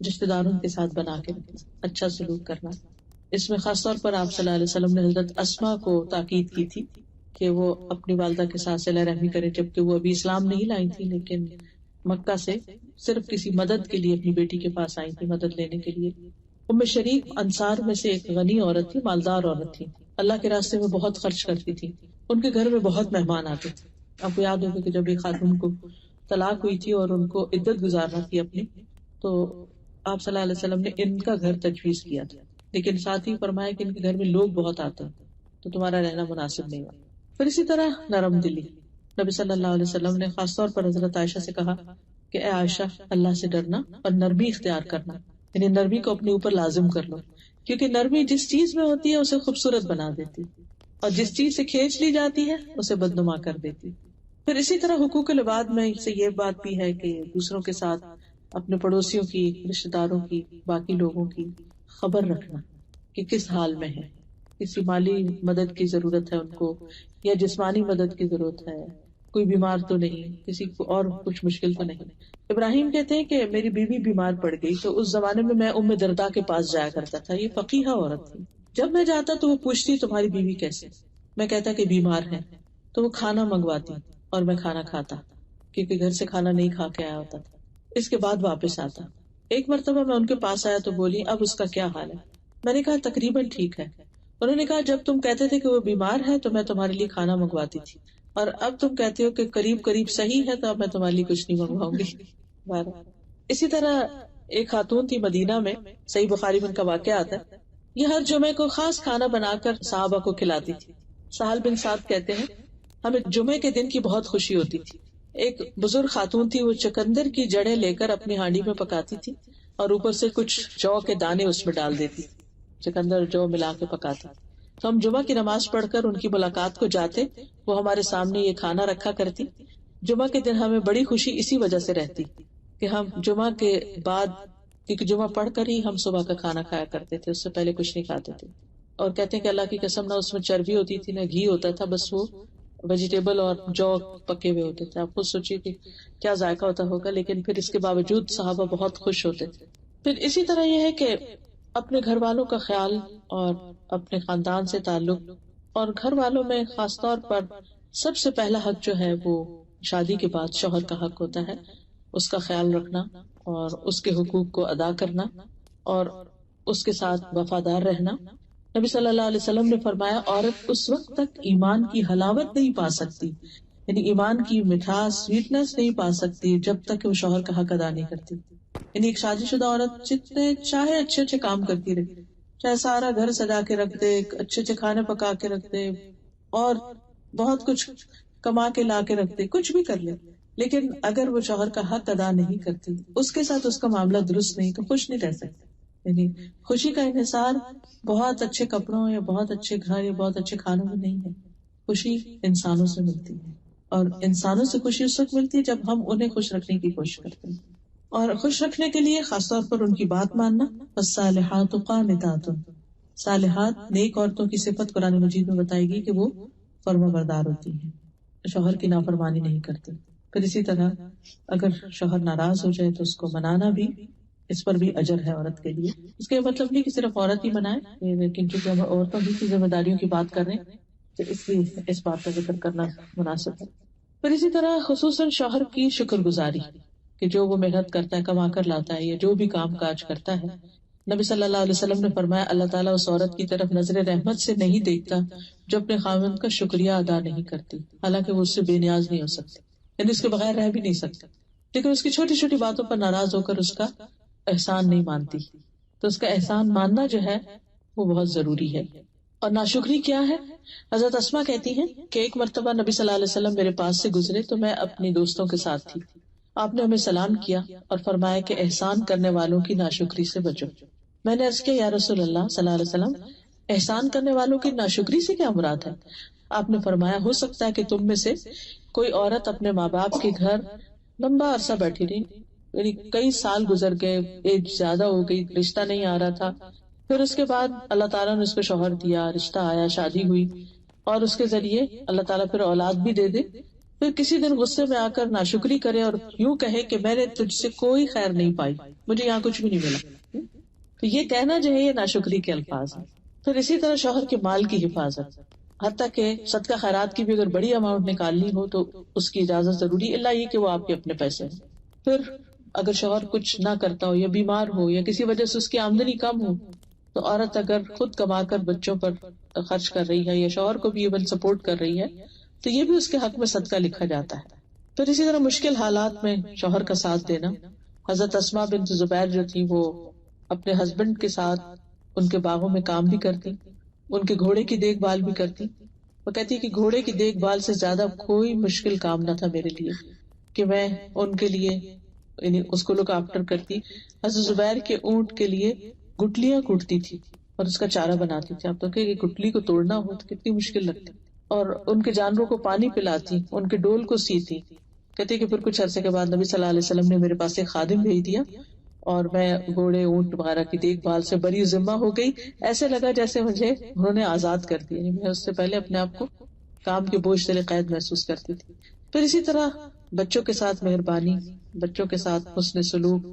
رشتے داروں کے ساتھ بنا کے اچھا سلوک کرنا. اس میں خاص طور پر آپ صلی اللہ علیہ وسلم نے حضرت اسما کو تاکید کی تھی کہ وہ اپنی والدہ کے ساتھ صلہ رحمی کرے, جبکہ وہ ابھی اسلام نہیں لائی تھی, لیکن مکہ سے صرف کسی مدد کے لیے اپنی بیٹی کے پاس آئی تھی, مدد لینے کے لیے. ام شریک انصار میں سے ایک غنی عورت تھی, مالدار عورت تھی, اللہ کے راستے میں بہت خرچ کرتی تھی. ان کے گھر میں بہت مہمان آتے تھے. آپ کو یاد ہوگا کہ جب ایک خاتون کو طلاق ہوئی تھی اور ان کو عدت گزارنا تھی اپنی, تو آپ صلی اللہ علیہ وسلم نے ان کا گھر تجویز کیا تھا, لیکن ساتھ ہی فرمایا کہ ان کے گھر میں لوگ بہت آتے ہیں تو تمہارا رہنا مناسب نہیں ہوا. پھر اسی طرح نرم دلی, نبی صلی اللہ علیہ وسلم نے خاص طور پر حضرت عائشہ سے کہا کہ اے عائشہ, اللہ سے ڈرنا اور نرمی اختیار کرنا, یعنی نرمی کو اپنے اوپر لازم کر لو, کیونکہ نرمی جس چیز میں ہوتی ہے اسے خوبصورت بنا دیتی, اور جس چیز سے کھینچ لی جاتی ہے اسے بدنما کر دیتی. پھر اسی طرح حقوق العباد میں سے یہ بات بھی ہے کہ دوسروں کے ساتھ اپنے پڑوسیوں کی, رشتے داروں کی, باقی لوگوں کی خبر رکھنا کہ کس حال میں ہے, کسی مالی مدد کی ضرورت ہے ان کو, یا جسمانی مدد کی ضرورت ہے, کوئی بیمار تو نہیں, کسی کو اور کچھ مشکل تو نہیں. ابراہیم کہتے ہیں کہ میری بیوی بیمار پڑ گئی تو اس زمانے میں میں ام درداء کے پاس جایا کرتا تھا, یہ فقیہہ عورت تھی. جب میں جاتا تو وہ پوچھتی تمہاری بیوی کیسے, میں کہتا کہ بیمار ہے, تو وہ کھانا منگواتی اور میں کھانا کھاتا, کیونکہ گھر سے کھانا نہیں کھا کے آیا ہوتا تھا. اس کے بعد واپس آتا. ایک مرتبہ میں ان کے پاس آیا تو بولی اب اس کا کیا حال ہے. میں نے کہا تقریباً ٹھیک ہے. انہوں نے کہا جب تم کہتے تھے کہ وہ بیمار ہے تو میں تمہارے لیے کھانا منگواتی تھی, اور اب تم کہتے ہو کہ قریب قریب صحیح ہے تو اب میں تمہارے لیے کچھ نہیں منگواؤں گی. اسی طرح ایک خاتون تھی مدینہ میں, صحیح بخاری میں ان کا واقعہ آتا ہے. یہ ہر جمعے کو خاص کھانا بنا کر صحابہ کو کھلاتی تھی. سہل بن سعد کہتے ہیں ہمیں جمعے کے دن کی بہت خوشی ہوتی تھی. ایک بزرگ خاتون تھی، وہ چکندر کی جڑیں لے کر اپنی ہانڈی میں پکاتی تھی اور اوپر سے کچھ جو کے دانے اس میں ڈال دیتی، چکندر جو ملا کے پکاتی. تو ہم جمعہ کی نماز پڑھ کر ان کی ملاقات کو جاتے، وہ ہمارے سامنے یہ کھانا رکھا کرتی. جمعہ کے دن ہمیں بڑی خوشی اسی وجہ سے رہتی کہ ہم جمعہ کے بعد، کیونکہ جمعہ پڑھ کر ہی ہم صبح کا کھانا کھایا کرتے تھے، اس سے پہلے کچھ نہیں کھاتے تھے. اور کہتے ہیں کہ اللہ کی قسم، نہ اس میں چربی ہوتی تھی نہ گھی ہوتا تھا، بس وہ ویجیٹیبل اور جو پکے ہوئے ہوتے تھے. آپ خود سوچیے کہ کیا ذائقہ ہوتا ہوگا، لیکن پھر اس کے باوجود صحابہ بہت خوش ہوتے تھے. پھر اسی طرح یہ ہے کہ اپنے گھر والوں کا خیال اور اپنے خاندان سے تعلق، اور گھر والوں میں خاص طور پر سب سے پہلا حق جو ہے وہ شادی کے بعد شوہر کا حق ہوتا ہے، اس کا خیال رکھنا اور اس کے حقوق کو ادا کرنا اور اس کے ساتھ وفادار رہنا. نبی صلی اللہ علیہ وسلم نے فرمایا، عورت اس وقت تک ایمان کی حلاوت نہیں پا سکتی، یعنی ایمان کی مٹھاس، سویٹنس نہیں پا سکتی جب تک کہ وہ شوہر کا حق ادا نہیں کرتی. یعنی ایک شادی شدہ عورت جتنے چاہے اچھے اچھے کام کرتی رہے، چاہے سارا گھر سجا کے رکھ دے، اچھے اچھے کھانے پکا کے رکھ دے اور بہت کچھ کما کے لا کے رکھ دے، کچھ بھی کر لے، لیکن اگر وہ شوہر کا حق ادا نہیں کرتی، اس کے ساتھ اس کا معاملہ درست نہیں، تو خوش نہیں رہ سکتی. یعنی خوشی کا انحصار بہت اچھے کپڑوں یا بہت اچھے گھر یا بہت اچھے کھانوں میں نہیں ہے. خوشی انسانوں سے ملتی ہے، اور انسانوں سے خوشی اس وقت ملتی ہے جب ہم انہیں خوش رکھنے کی کوشش کرتے ہیں. اور خوش رکھنے کے لیے خاص طور پر ان کی بات ماننا. فالصالحات قانتات، صالحات نیک عورتوں کی صفت قرآن مجید میں بتائی گئی کہ وہ فرما بردار ہوتی ہیں، شوہر کی نافرمانی نہیں کرتی. پھر اسی طرح اگر شوہر ناراض ہو جائے تو اس کو منانا بھی، اس پر بھی اجر ہے عورت کے لیے. اس کا مطلب نہیں کہ صرف عورت ہی منائے، لیکن چونکہ ہم عورتوں کی ذمہ داریوں کی بات کر رہے ہیں تو اس لیے اس بات کا ذکر کرنا مناسب ہے. پھر اسی طرح خصوصاً شوہر کی شکر گزاری کہ جو وہ محنت کرتا ہے، کما کر لاتا ہے یا جو بھی کام کاج کرتا ہے. نبی صلی اللہ علیہ وسلم نے فرمایا، اللہ تعالیٰ اس عورت کی طرف نظر رحمت سے نہیں دیکھتا جو اپنے خاوند کا شکریہ ادا نہیں کرتی، حالانکہ وہ اس سے بے نیاز نہیں ہو سکتی، یعنی اس کے بغیر رہ بھی نہیں سکتا، لیکن اس کی چھوٹی چھوٹی باتوں پر ناراض ہو کر اس کا احسان نہیں مانتی. تو اس کا احسان ماننا جو ہے وہ بہت ضروری ہے. اور ناشکری کیا ہے؟ حضرت اسما کہتی ہیں کہ ایک مرتبہ نبی صلی اللہ علیہ وسلم میرے پاس سے گزرے تو میں اپنی دوستوں کے ساتھ تھی. آپ نے ہمیں سلام کیا اور فرمایا کہ احسان کرنے والوں کی ناشکری سے بچو. میں نے عرض کیا، یا رسول اللہ صلی اللہ علیہ وسلم، احسان کرنے والوں کی ناشکری سے کیا مراد ہے؟ آپ نے فرمایا، ہو سکتا ہے کہ تم میں سے کوئی عورت اپنے ماں باپ کے گھر لمبا عرصہ بیٹھی رہی، یعنی کئی سال گزر گئے، ایج زیادہ ہو گئی، رشتہ نہیں آ رہا تھا، پھر اس کے بعد اللہ تعالیٰ نے اس کو شوہر دیا، رشتہ آیا، شادی ہوئی، اور اس کے ذریعے اللہ تعالیٰ پھر اولاد بھی دے دے، پھر کسی دن غصے میں آ کر ناشکری کرے اور یوں کہے کہ میں نے تجھ سے کوئی خیر نہیں پائی، مجھے یہاں کچھ بھی نہیں ملا. تو یہ کہنا جو ہے یہ ناشکری کے الفاظ ہیں. پھر اسی طرح شوہر کے مال کی حفاظت، حتیٰ کہ صدقہ خیرات کی بھی اگر بڑی اماؤنٹ نکالنی ہو تو اس کی اجازت ضروری، اللہ یہ کہ وہ آپ کے اپنے پیسے ہیں. پھر اگر شوہر کچھ نہ کرتا ہو یا بیمار ہو یا کسی وجہ سے اس کی آمدنی کم ہو تو عورت اگر خود کما کر بچوں پر خرچ کر رہی ہے یا شوہر کو بھی ایون سپورٹ کر رہی ہے تو یہ بھی اس کے حق میں صدقہ لکھا جاتا ہے. پھر اسی طرح مشکل حالات میں شوہر کا ساتھ دینا. حضرت اسماء بنت زبیر جو تھی وہ اپنے ہسبینڈ کے ساتھ ان کے باغوں میں کام بھی کرتی، ان کے گھوڑے کی دیکھ بھال بھی کرتی. وہ کہتی کہ گھوڑے کی دیکھ بھال سے زیادہ کوئی مشکل کام نہ تھا میرے لیے کہ میں ان کے لیے یعنی اس کو لک آفٹر کرتی. حضرت زبیر کے اونٹ کے لیے گٹلیاں کوٹتی تھی اور اس کا چارہ بناتی تھی. آپ تو کہ گٹلی کو توڑنا ہو تو کتنی مشکل لگتی. اور ان کے جانوروں کو پانی پلاتی، ان کے ڈول کو سیتی. کہتے کہ پھر کچھ عرصے کے بعد نبی صلی اللہ علیہ وسلم نے میرے پاس ایک خادم بھیج دیا اور میں گھوڑے اونٹ وغیرہ کی دیکھ بھال سے بری ذمہ ہو گئی. ایسے لگا جیسے مجھے انہوں نے آزاد کر دیا، یعنی میں اس سے پہلے اپنے آپ کو کام کے بوجھ سے قید محسوس کرتی تھی. پھر اسی طرح بچوں کے ساتھ مہربانی، بچوں کے ساتھ حسن سلوک،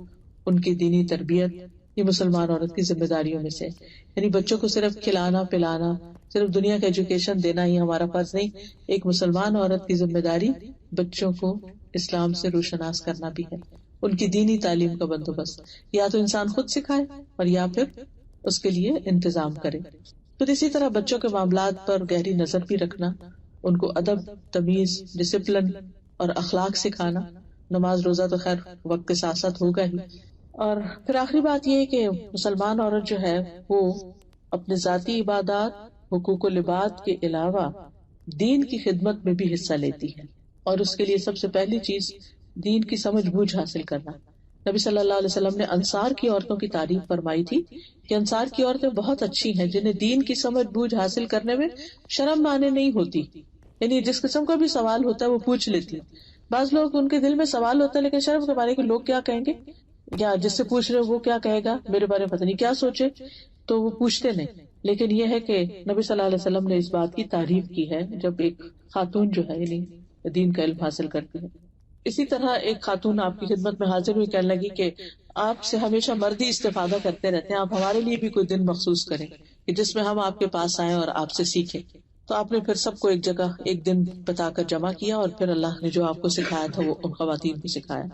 ان کی دینی تربیت، یہ مسلمان عورت کی ذمہ داریوں میں سے. یعنی بچوں کو صرف کھلانا پلانا، صرف دنیا کا ایجوکیشن دینا ہی ہمارا فرض نہیں. ایک مسلمان عورت کی ذمہ داری بچوں کو اسلام سے روشناس کرنا بھی ہے. ان کی دینی تعلیم کا بندوبست یا تو انسان خود سکھائے اور یا پھر اس کے لیے انتظام کرے. پھر اسی طرح بچوں کے معاملات پر گہری نظر بھی رکھنا، ان کو ادب، تمیز، ڈسپلن اور اخلاق سکھانا. نماز روزہ تو خیر وقت کے ساتھ ساتھ ہوگا ہی. اور پھر آخری بات یہ ہے کہ مسلمان عورت جو ہے وہ اپنے ذاتی عبادات، حقوق و لباد کے علاوہ دین کی خدمت میں بھی حصہ لیتی ہے. اور اس کے لیے سب سے پہلی چیز دین کی سمجھ بوجھ حاصل کرنا. نبی صلی اللہ علیہ وسلم نے انصار کی عورتوں کی تعریف فرمائی تھی کہ انصار کی عورتیں بہت اچھی ہیں جنہیں دین کی سمجھ بوجھ حاصل کرنے میں شرم مانے نہیں ہوتی. یعنی جس قسم کا بھی سوال ہوتا ہے وہ پوچھ لیتی. بعض لوگ ان کے دل میں سوال ہوتا ہے لیکن شرم کے بارے کہ لوگ کیا کہیں گے, یا جس سے پوچھ رہے وہ کیا کہے گا, میرے بارے میں پتہ نہیں کیا سوچے, تو وہ پوچھتے نہیں. لیکن یہ ہے کہ نبی صلی اللہ علیہ وسلم نے اس بات کی تعریف کی ہے جب ایک خاتون جو ہے یعنی دین کا علم حاصل کرتی ہے. اسی طرح ایک خاتون آپ کی خدمت میں حاضر ہوئی کہنے لگی کہ آپ سے ہمیشہ مردی استفادہ کرتے رہتے ہیں, آپ ہمارے لیے بھی کوئی دن مخصوص کریں کہ جس میں ہم آپ کے پاس آئیں اور آپ سے سیکھیں. تو آپ نے پھر سب کو ایک جگہ ایک دن بتا کر جمع کیا اور پھر اللہ نے جو آپ کو سکھایا تھا وہ ان خواتین کو سکھایا.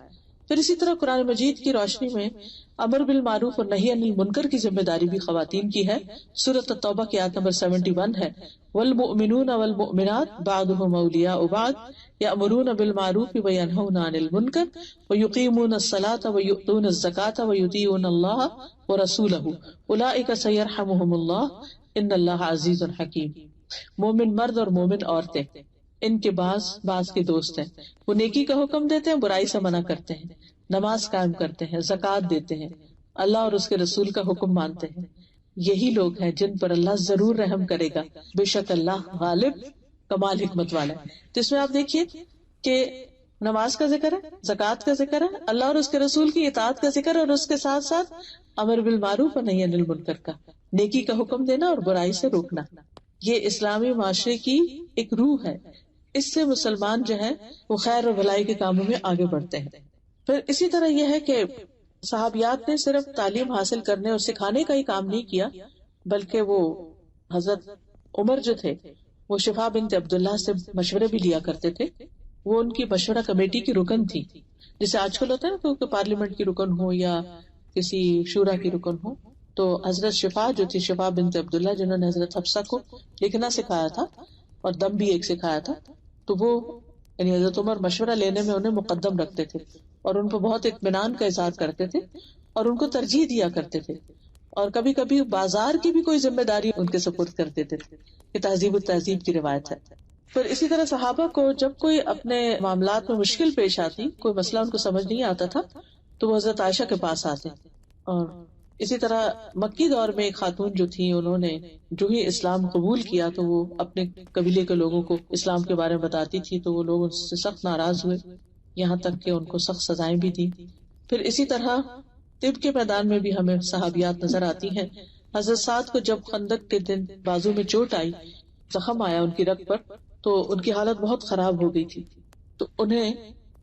پھر اسی طرح قرآن مجید کی روشنی میں امر بالمعروف اور نہی عن المنکر کی ذمہ داری بھی خواتین کی ہے. سورۃ التوبہ کی آیت نمبر 71 ہے, والمؤمنون والمؤمنات بعضهم اولیاء بعض یأمرون بالمعروف وینہون عن المنکر ویقیمون الصلاة ویؤتون الزکاة ویطیعون اللہ ورسولہ اولئک سیرحمہم اللہ ان اللہ عزیز حکیم. مومن مرد اور مومن عورتیں ان کے بعض کے دوست ہیں. وہ نیکی کا حکم دیتے ہیں, برائی سے منع کرتے ہیں, نماز قائم کرتے ہیں, زکوٰۃ دیتے ہیں, اللہ اور اس کے رسول کا حکم مانتے ہیں. یہی لوگ ہیں جن پر اللہ ضرور رحم کرے گا, بے شک اللہ غالب کمال حکمت والا ہے. تو اس میں آپ دیکھیے کہ نماز کا ذکر ہے, زکوٰۃ کا ذکر ہے, اللہ اور اس کے رسول کی اطاعت کا ذکر ہے, اور اس کے ساتھ ساتھ امر بالمعروف اور نہی عن المنکر کا, نیکی کا حکم دینا اور برائی سے روکنا. یہ اسلامی معاشرے کی ایک روح ہے. اس سے مسلمان جو ہے وہ خیر اور بھلائی کے کاموں میں آگے بڑھتے ہیں. پھر اسی طرح یہ ہے کہ صحابیات نے صرف تعلیم حاصل کرنے اور سکھانے کا ہی کام نہیں کیا, بلکہ وہ حضرت عمر جو تھے وہ شفا بنت عبداللہ سے مشورے بھی لیا کرتے تھے. وہ ان کی مشورہ کمیٹی کی رکن تھی, جسے آج کل ہوتا ہے نا کہ پارلیمنٹ کی رکن ہو یا کسی شورا کی رکن ہو. تو حضرت شفا جو تھی, شفا بنت عبداللہ, جنہوں نے حضرت حفصہ کو لکھنا سکھایا تھا اور دم بھی ایک سکھایا تھا, تو وہ یعنی حضرت عمر مشورہ لینے میں انہیں مقدم رکھتے تھے اور ان کو بہت اطمینان کا اظہار کرتے تھے اور ان کو ترجیح دیا کرتے تھے, اور کبھی کبھی بازار کی بھی کوئی ذمہ داری ان کے سپرد کر دیتے تھے. یہ تہذیب التہذیب کی روایت ہے. پھر اسی طرح صحابہ کو جب کوئی اپنے معاملات میں مشکل پیش آتی, کوئی مسئلہ ان کو سمجھ نہیں آتا تھا, تو وہ حضرت عائشہ کے پاس آتے. اور اسی طرح مکی دور میں ایک خاتون جو تھی, انہوں نے جو ہی اسلام قبول کیا تو وہ اپنے قبیلے کے لوگوں کو اسلام کے بارے میں بتاتی تھی, تو وہ لوگ ان سے سخت ناراض ہوئے, یہاں تک کہ ان کو سخت سزائیں بھی دی. پھر اسی طرح طب کے میدان میں بھی ہمیں صحابیات نظر آتی ہیں. حضرت سعد کو جب خندق کے دن بازو میں چوٹ آئی, زخم آیا ان کی رگ پر, تو ان کی حالت بہت خراب ہو گئی تھی. تو انہیں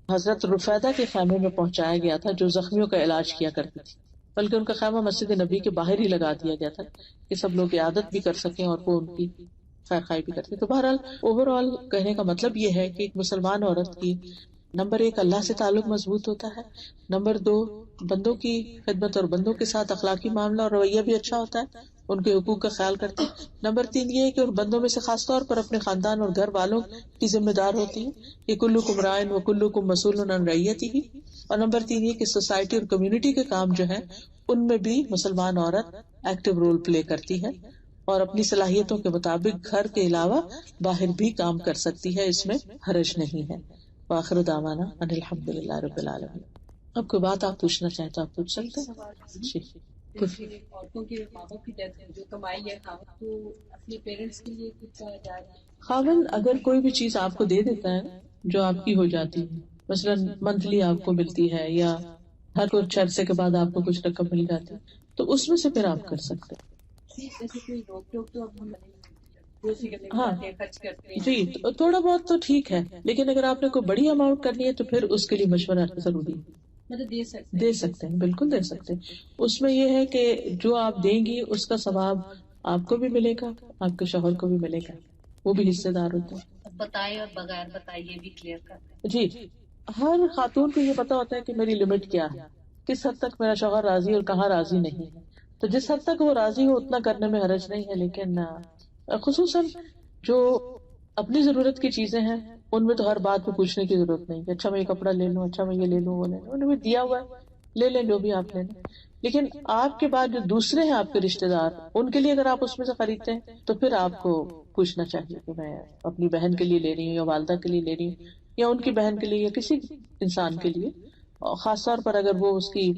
حضرت رفیدہ کے خیمے میں پہنچایا گیا تھا جو زخمیوں کا علاج کیا کرتی تھی, بلکہ ان کا خیمہ مسجد نبی کے باہر ہی لگا دیا گیا تھا کہ سب لوگ عیادت بھی کر سکیں اور وہ ان کی خیر خواہی بھی کرتے. تو بہرحال اوور آل کہنے کا مطلب یہ ہے کہ ایک مسلمان عورت کی نمبر 1 اللہ سے تعلق مضبوط ہوتا ہے, نمبر 2 بندوں کی خدمت اور بندوں کے ساتھ اخلاقی معاملہ اور رویہ بھی اچھا ہوتا ہے, ان کے حقوق کا خیال کرتے ہیں. نمبر 3 یہ ہے کہ ان بندوں میں سے خاص طور پر اپنے خاندان اور گھر والوں کی ذمہ دار ہوتی ہے کہ کلکم راعٍ وکلکم مسئول عن رعیتہ. اور نمبر 3 یہ کہ سوسائٹی اور کمیونٹی کے کام جو ہیں ان میں بھی مسلمان عورت ایکٹیو رول پلے کرتی ہے اور اپنی صلاحیتوں کے مطابق گھر کے علاوہ باہر بھی کام کر سکتی ہے, اس میں حرج نہیں ہے. وآخر دعوانا ان الحمد للہ رب العالمین. اب کوئی بات آپ پوچھنا چاہیں تو آپ پوچھ سکتے ہیں. عورتوں کے ماں باپ کی ڈیتھ جو کمائی ہے خاوند تو اپنے پیرنٹس کے لیے کچھ کہا جائے. خاوند اگر کوئی بھی چیز آپ کو دے دیتا ہے جو آپ کی ہو جاتی ہے, مثلا منتھلی آپ کو ملتی ہے یا ہر کچھ عرصے کے بعد آپ کو کچھ رقم مل جاتی ہے, تو اس میں سے پھر آپ کر سکتے ہیں. جیسے کوئی روک ٹوک تو اب ہم ہاں خرچ کرتے ہیں جی, تھوڑا بہت تو ٹھیک ہے, لیکن اگر آپ نے کوئی بڑی اماؤنٹ کرنی ہے تو پھر اس کے لیے مشورہ ضروری ہے. مطلب دے سکتے ہیں, بالکل دے سکتے ہیں. اس میں یہ ہے کہ جو آپ دیں گی اس کا ثواب آپ کو بھی ملے گا, آپ کے شوہر کو بھی ملے گا, وہ بھی حصے دار ہوتے ہیں. بتائے اور بغیر بتائے یہ بھی کلیئر کرتے جی, ہر خاتون کو یہ پتا ہوتا ہے کہ میری لمٹ کیا ہے, کس حد تک میرا شوہر راضی اور کہاں راضی نہیں ہے. تو جس حد تک وہ راضی ہو اتنا کرنے میں حرج نہیں ہے, لیکن خصوصاً جو اپنی ضرورت کی چیزیں ہیں ان میں تو ہر بات پہ پوچھنے کی ضرورت نہیں کہ اچھا میں یہ کپڑا لے لوں, اچھا میں یہ لے لوں, وہ لے لوں, انہوں نے دیا ہوا ہے لے لیں جو بھی آپ لے لیں. لیکن آپ کے بعد جو دوسرے ہیں آپ کے رشتے دار, ان کے لیے اگر آپ اس میں سے خریدتے ہیں تو پھر آپ کو پوچھنا چاہیے کہ میں اپنی بہن کے لیے لے رہی ہوں یا والدہ کے لیے لے رہی ہوں, یا ان کی بہن کے لیے یا کسی انسان کے لیے، اور خاص طور پر اگر وہ اس کی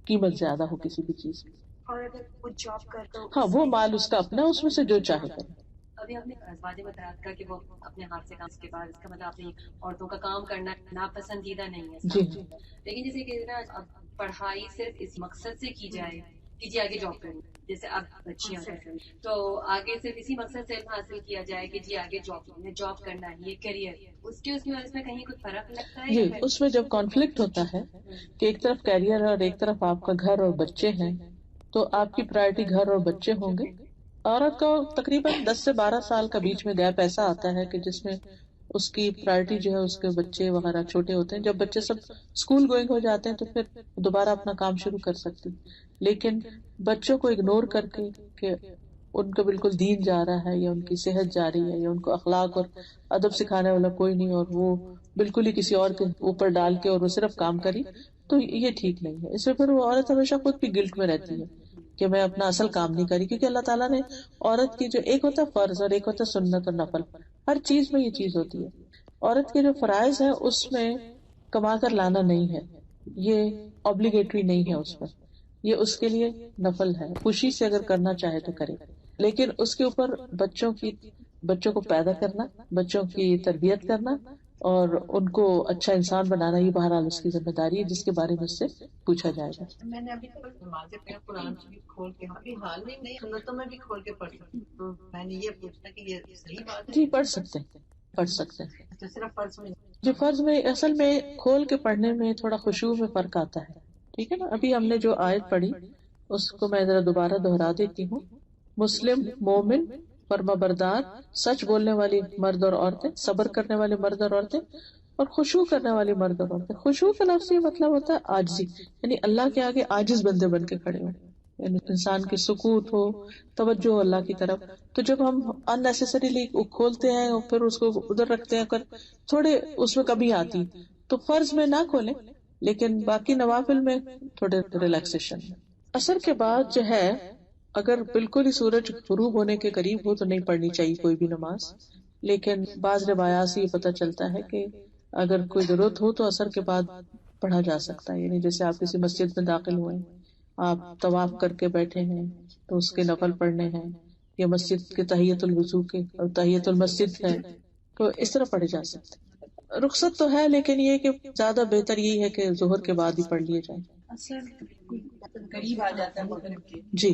قیمت زیادہ ہو کسی بھی چیز کی. اور اگر وہ جاب کرتا ہو، ہاں وہ مال اس کا اپنا، اس میں سے جو چاہے کرے. ابھی آپ نے ازواج مطہرات کا کہ وہ اپنے ہاتھ سے کام، اس کے بعد اس کا مطلب آپ نے عورتوں کا کام کرنا ناپسندیدہ نہیں ہے جی لیکن جیسے کہ نا اب پڑھائی صرف اس مقصد سے کی جائے کہ جی آگے جاب کرنی، جیسے اب بچیاں ہیں تو آگے صرف اسی مقصد سے علم حاصل کیا جائے کہ جی آگے جاب کرنا ہے، یہ کیریئر، اس میں کہیں کچھ فرق لگتا ہے؟ جی اس میں جب کانفلکٹ ہوتا ہے کہ ایک طرف کیریئر ہے اور ایک طرف آپ کا گھر اور بچے ہیں، تو آپ کی پرائرٹی گھر اور بچے ہوں گے. عورت کو تقریباً 10 سے 12 سال کا بیچ میں گیپ ایسا آتا ہے کہ جس میں اس کی پرائرٹی جو ہے اس کے بچے وغیرہ چھوٹے ہوتے ہیں. جب بچے سب اسکول گوئنگ ہو جاتے ہیں تو پھر دوبارہ اپنا کام شروع کر سکتی. لیکن بچوں کو اگنور کر کے کہ ان کا بالکل دین جا رہا ہے یا ان کی صحت جا رہی ہے یا ان کو اخلاق اور ادب سکھانے والا کوئی نہیں اور وہ بالکل ہی کسی اور کے اوپر ڈال کے اور وہ صرف کام کری، تو یہ ٹھیک نہیں ہے. اس میں پھر وہ عورت ہمیشہ خود بھی گلٹ میں رہتی ہے کہ میں اپنا اصل کام نہیں کری، کیونکہ اللہ تعالیٰ نے عورت کی جو ایک ہوتا ہے فرض اور ایک ہوتا ہے سنت اور نفل، ہر چیز میں یہ چیز ہوتی ہے. عورت کے جو فرائض ہیں اس میں کما کر لانا نہیں ہے، یہ obligatory نہیں ہے، اس پر یہ اس کے لیے نفل ہے، خوشی سے اگر کرنا چاہے تو کرے. لیکن اس کے اوپر بچوں کو پیدا کرنا، بچوں کی تربیت کرنا اور ان کو اچھا انسان بنانا، یہ بہرحال اس کی ذمہ داری ہے جس کے بارے میں اس سے پوچھا جائے گا. میں نے ابھی تک نمازیں پڑھی قرآن شریف کھول کے، ابھی حال میں نہیں سنتوں میں بھی کھول کے پڑھ سکتی، تو میں نے یہ پوچھنا کہ یہ صحیح بات ہے؟ جی پڑھ سکتے ہیں. تو صرف فرض میں جو فرض میں اصل میں کھول کے پڑھنے میں تھوڑا خشوع میں فرق آتا ہے، ٹھیک ہے نا. ابھی ہم نے جو آیت پڑھی اس کو میں ذرا دوبارہ دہرا دیتی ہوں. مسلم، مومن، فرما بردار، سچ بولنے والی مرد اور عورتیں، صبر کرنے والے مرد اور عورتیں، اور خشوع کرنے والی مرد اور عورتیں. خشوع کا لفظ یہ مطلب ہوتا ہے عاجزی، یعنی اللہ کے آگے عاجز بندے بن کے کھڑے ہوں، یعنی انسان کی سکوت ہو، توجہ ہو اللہ کی طرف. تو جب ہم unnecessarily کھولتے ہیں اور پھر اس کو ادھر رکھتے ہیں، تھوڑے اس میں کمی آتی، تو فرض میں نہ کھولیں لیکن باقی نوافل میں تھوڑے ریلیکسیشن. عصر کے بعد جو ہے اگر بالکل ہی سورج غروب ہونے کے قریب ہو تو نہیں پڑھنی چاہیے کوئی بھی نماز، لیکن بعض روایات سے یہ پتہ چلتا ہے کہ اگر کوئی ضرورت ہو تو عصر کے بعد پڑھا جا سکتا ہے. یعنی جیسے آپ کسی مسجد میں داخل ہوئے، آپ طواف کر کے بیٹھے ہیں تو اس کے نفل پڑھنے ہیں، یا مسجد کے تحیۃ الوضو کے اور تحیۃ المسجد ہے تو اس طرح پڑھے جا سکتے ہیں. رخصت تو ہے لیکن یہ کہ زیادہ بہتر یہی ہے کہ ظہر کے بعد ہی پڑھ لیے جائیں. قریب آ جاتا ہے مغرب کے، جی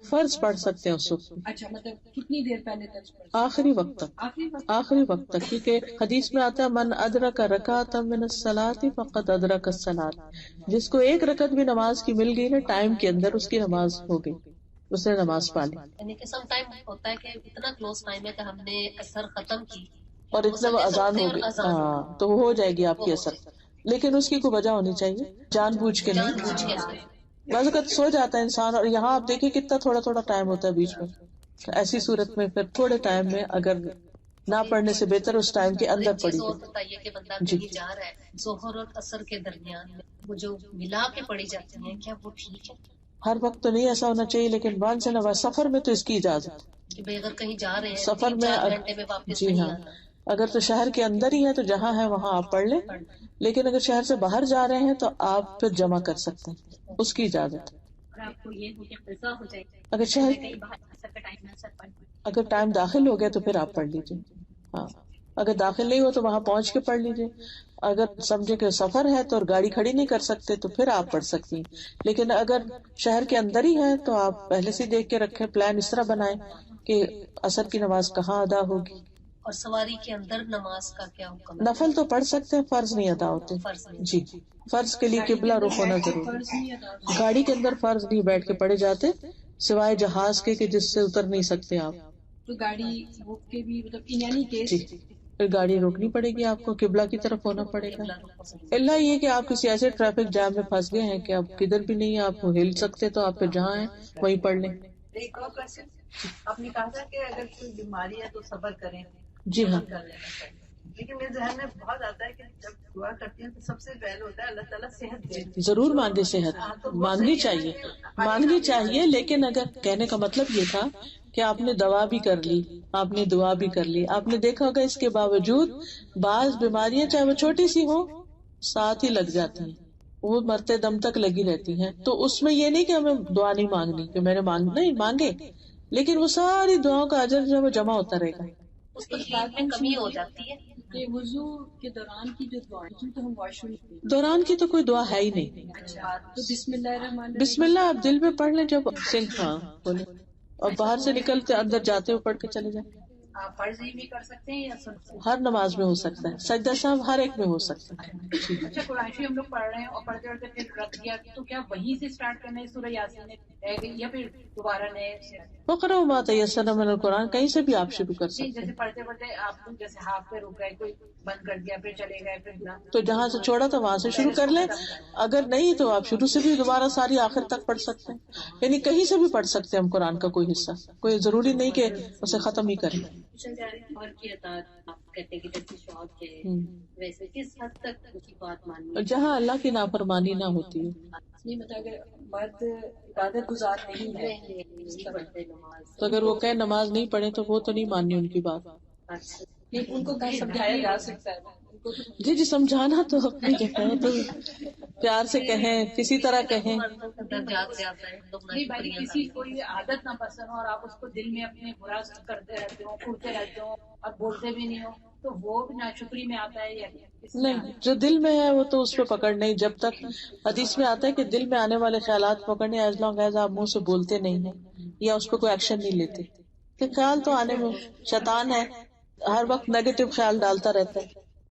فرض پڑھ سکتے ہیں اس وقت. اچھا مطلب کتنی دیر پہلے تک؟ آخری وقت تک، آخری وقت تک، کیونکہ حدیث میں آتا ہے من ادرک رکعۃ من الصلاۃ فقد ادرک الصلاۃ، جس کو ایک رکعت بھی نماز کی مل گئی نا ٹائم کے اندر، اس کی نماز ہو گئی، اس نے نماز پا لی. یعنی کہ سم ٹائم ہوتا ہے کہ اتنا کلوز ٹائم ہے کہ ہم نے اثر ختم کی اور اتنا وہ اذان ہو گئی، ہاں تو ہو جائے گی آپ کی اثر. لیکن اس کی کوئی وجہ ہونی چاہیے، جان بوجھ کے نہیں. بعض اوقات سو جاتا ہے انسان، اور یہاں آپ دیکھیں کتنا تھوڑا تھوڑا ٹائم ہوتا ہے بیچ میں. ایسی صورت میں پھر تھوڑے ٹائم میں اگر نہ پڑھنے سے بہتر اس ٹائم کے اندر پڑھی بتائیے کہ بندہ کہیں جا رہا ہے ظہر اور عصر کے درمیان میں وہ جو ملا کے پڑھی جاتی ہیں، کیا وہ ٹھیک ہے؟ ہر وقت تو نہیں ایسا ہونا چاہیے، لیکن وانس ان اے سفر میں تو اس کی اجازت کہ بھئی اگر کہیں جا رہے ہیں سفر میں 4 گھنٹے میں واپس جی نہیں ہاں، آنا، اگر تو شہر کے اندر ہی ہے تو جہاں ہے وہاں آپ پڑھ لیں، لیکن اگر شہر سے باہر جا رہے ہیں تو آپ پھر جمع کر سکتے ہیں، اس کی اجازت. آپ کو یہ ہو کہ قضا ہو جائے اگر شہر اگر ٹائم داخل ہو گیا تو پھر آپ پڑھ لیجیے. ہاں اگر داخل نہیں ہو تو وہاں پہنچ کے پڑھ لیجیے. اگر سمجھے کہ سفر ہے تو گاڑی کھڑی نہیں کر سکتے تو پھر آپ پڑھ سکتی ہیں. لیکن اگر شہر کے اندر ہی ہے تو آپ پہلے سے دیکھ کے رکھیں، پلان اس طرح بنائیں کہ عصر کی نماز کہاں ادا ہوگی. اور سواری کے اندر نماز کا کیا حکم ہے؟ نفل تو پڑھ سکتے ہیں، فرض نہیں ادا ہوتے. جی فرض کے لیے قبلہ رخ ہونا ضروری. گاڑی کے اندر فرض نہیں بیٹھ کے پڑھے جاتے سوائے جہاز کے کہ جس سے اتر نہیں سکتے آپ. تو گاڑی روک کے بھی مطلب یعنی کہ جی پھر گاڑی روکنی پڑے گی آپ کو، قبلہ کی طرف ہونا پڑے گا. اللہ یہ کہ آپ کسی ایسے ٹریفک جام میں پھنس گئے ہیں کہ آپ کدھر بھی نہیں آپ ہل سکتے تو آپ پھر جہاں ہیں وہیں پڑھ لیں. ایک اور کوشچن، آپ نے کہا تھا کہ اگر کوئی بیماری ہے تو صبر کریں. جی ہاں لیکن میرے ذہن میں بہت آتا ہے کہ جب دعا کرتی ہوں تو سب سے پہلے ہوتا ہے اللہ تعالیٰ صحت دے. ضرور مانگے صحت، مانگنی چاہیے، مانگنی چاہیے. لیکن اگر کہنے کا مطلب یہ تھا کہ آپ نے دوا بھی کر لی، آپ نے دعا بھی کر لی، آپ نے دیکھا ہوگا اس کے باوجود بعض بیماریاں چاہے وہ چھوٹی سی ہو ساتھ ہی لگ جاتی ہیں، وہ مرتے دم تک لگی رہتی ہیں. تو اس میں یہ نہیں کہ ہمیں دعا نہیں مانگنی، کہ میں نے نہیں مانگے، لیکن وہ ساری دعاؤں کا اجر جو ہے وہ جمع ہوتا رہے گا. اس کو ایمان میں کمی ہو جاتی ہے. کہ وضو کے دوران کی جو دعائیں تو ہم واش روم دوران کی تو کوئی دعا ہے ہی نہیں. تو بسم اللہ الرحمن الرحیم بسم اللہ آپ دل میں پڑھ لیں جب ہاں بولے، اور باہر سے نکلتے اندر جاتے ہوئے پڑھ کے چلے جائیں. آپ فرض ہی بھی کر سکتے ہیں یا سنت؟ ہر نماز میں ہو سکتا ہے، سجدہ صاحب ہر ایک میں ہو سکتا ہے. اچھا قرآن شریف ہم لوگ پڑھ رہے ہیں اور پڑھتے پڑھتے پھر رکھ دیا تو کیا وہیں سے اسٹارٹ کرنا ہے سورہ یاسین یا پھر دوبارہ نئے سے؟ وقرأوا ما تيسر من القرآن، کہیں سے بھی آپ شروع کر سکتے جیسے پڑھتے پڑھتے آپ جیسے ہاتھ پہ رک گئے، کوئی بند کر دیا پھر چلے گئے پھر تو جہاں سے چھوڑا تو وہاں سے شروع کر لیں. اگر نہیں تو آپ شروع سے بھی دوبارہ ساری آخر تک پڑھ سکتے ہیں. یعنی کہیں سے بھی پڑھ سکتے ہیں ہم قرآن کا کوئی حصہ، کوئی ضروری نہیں کہ اسے ختم ہی کریں. اور کی اطاعت آپ کہتے ہیں کہ جیسے شوہر کے ویسے کس حد تک اس کی بات ماننی؟ جہاں اللہ کی نافرمانی نہ ہوتی ہے. نہیں مطلب اگر مرد عبادت گزار نہیں ہے نہیں پڑھتے نماز تو اگر وہ کہیں نماز نہیں پڑھے تو وہ تو نہیں ماننی ان کی بات. لیکن ان کو کہیں سمجھایا جا سکتا ہے. جی سمجھانا تو اپنی جگہ ہے، تو پیار سے کہیں، کسی طرح کہیں. درجات سے آتا ہے لوگ نہیں بھائی کسی کوئی عادت نہ پسند ہو اور آپ اس کو دل میں اپنے برا کرتے رہتے ہو، پھولتے رہتے ہو اور بولتے بھی نہیں ہو تو وہ بھی ناشکری میں آتا ہے یا نہیں، جو دل میں ہے وہ تو اس پہ پکڑ نہیں. جب تک حدیث میں آتا ہے کہ دل میں آنے والے خیالات پکڑنے ایز لانگ ایز آپ منہ سے بولتے نہیں ہیں یا اس پہ کوئی ایکشن نہیں لیتے. کہ خیال تو آنے میں، شیطان ہے ہر وقت نیگیٹو خیال ڈالتا رہتا ہے.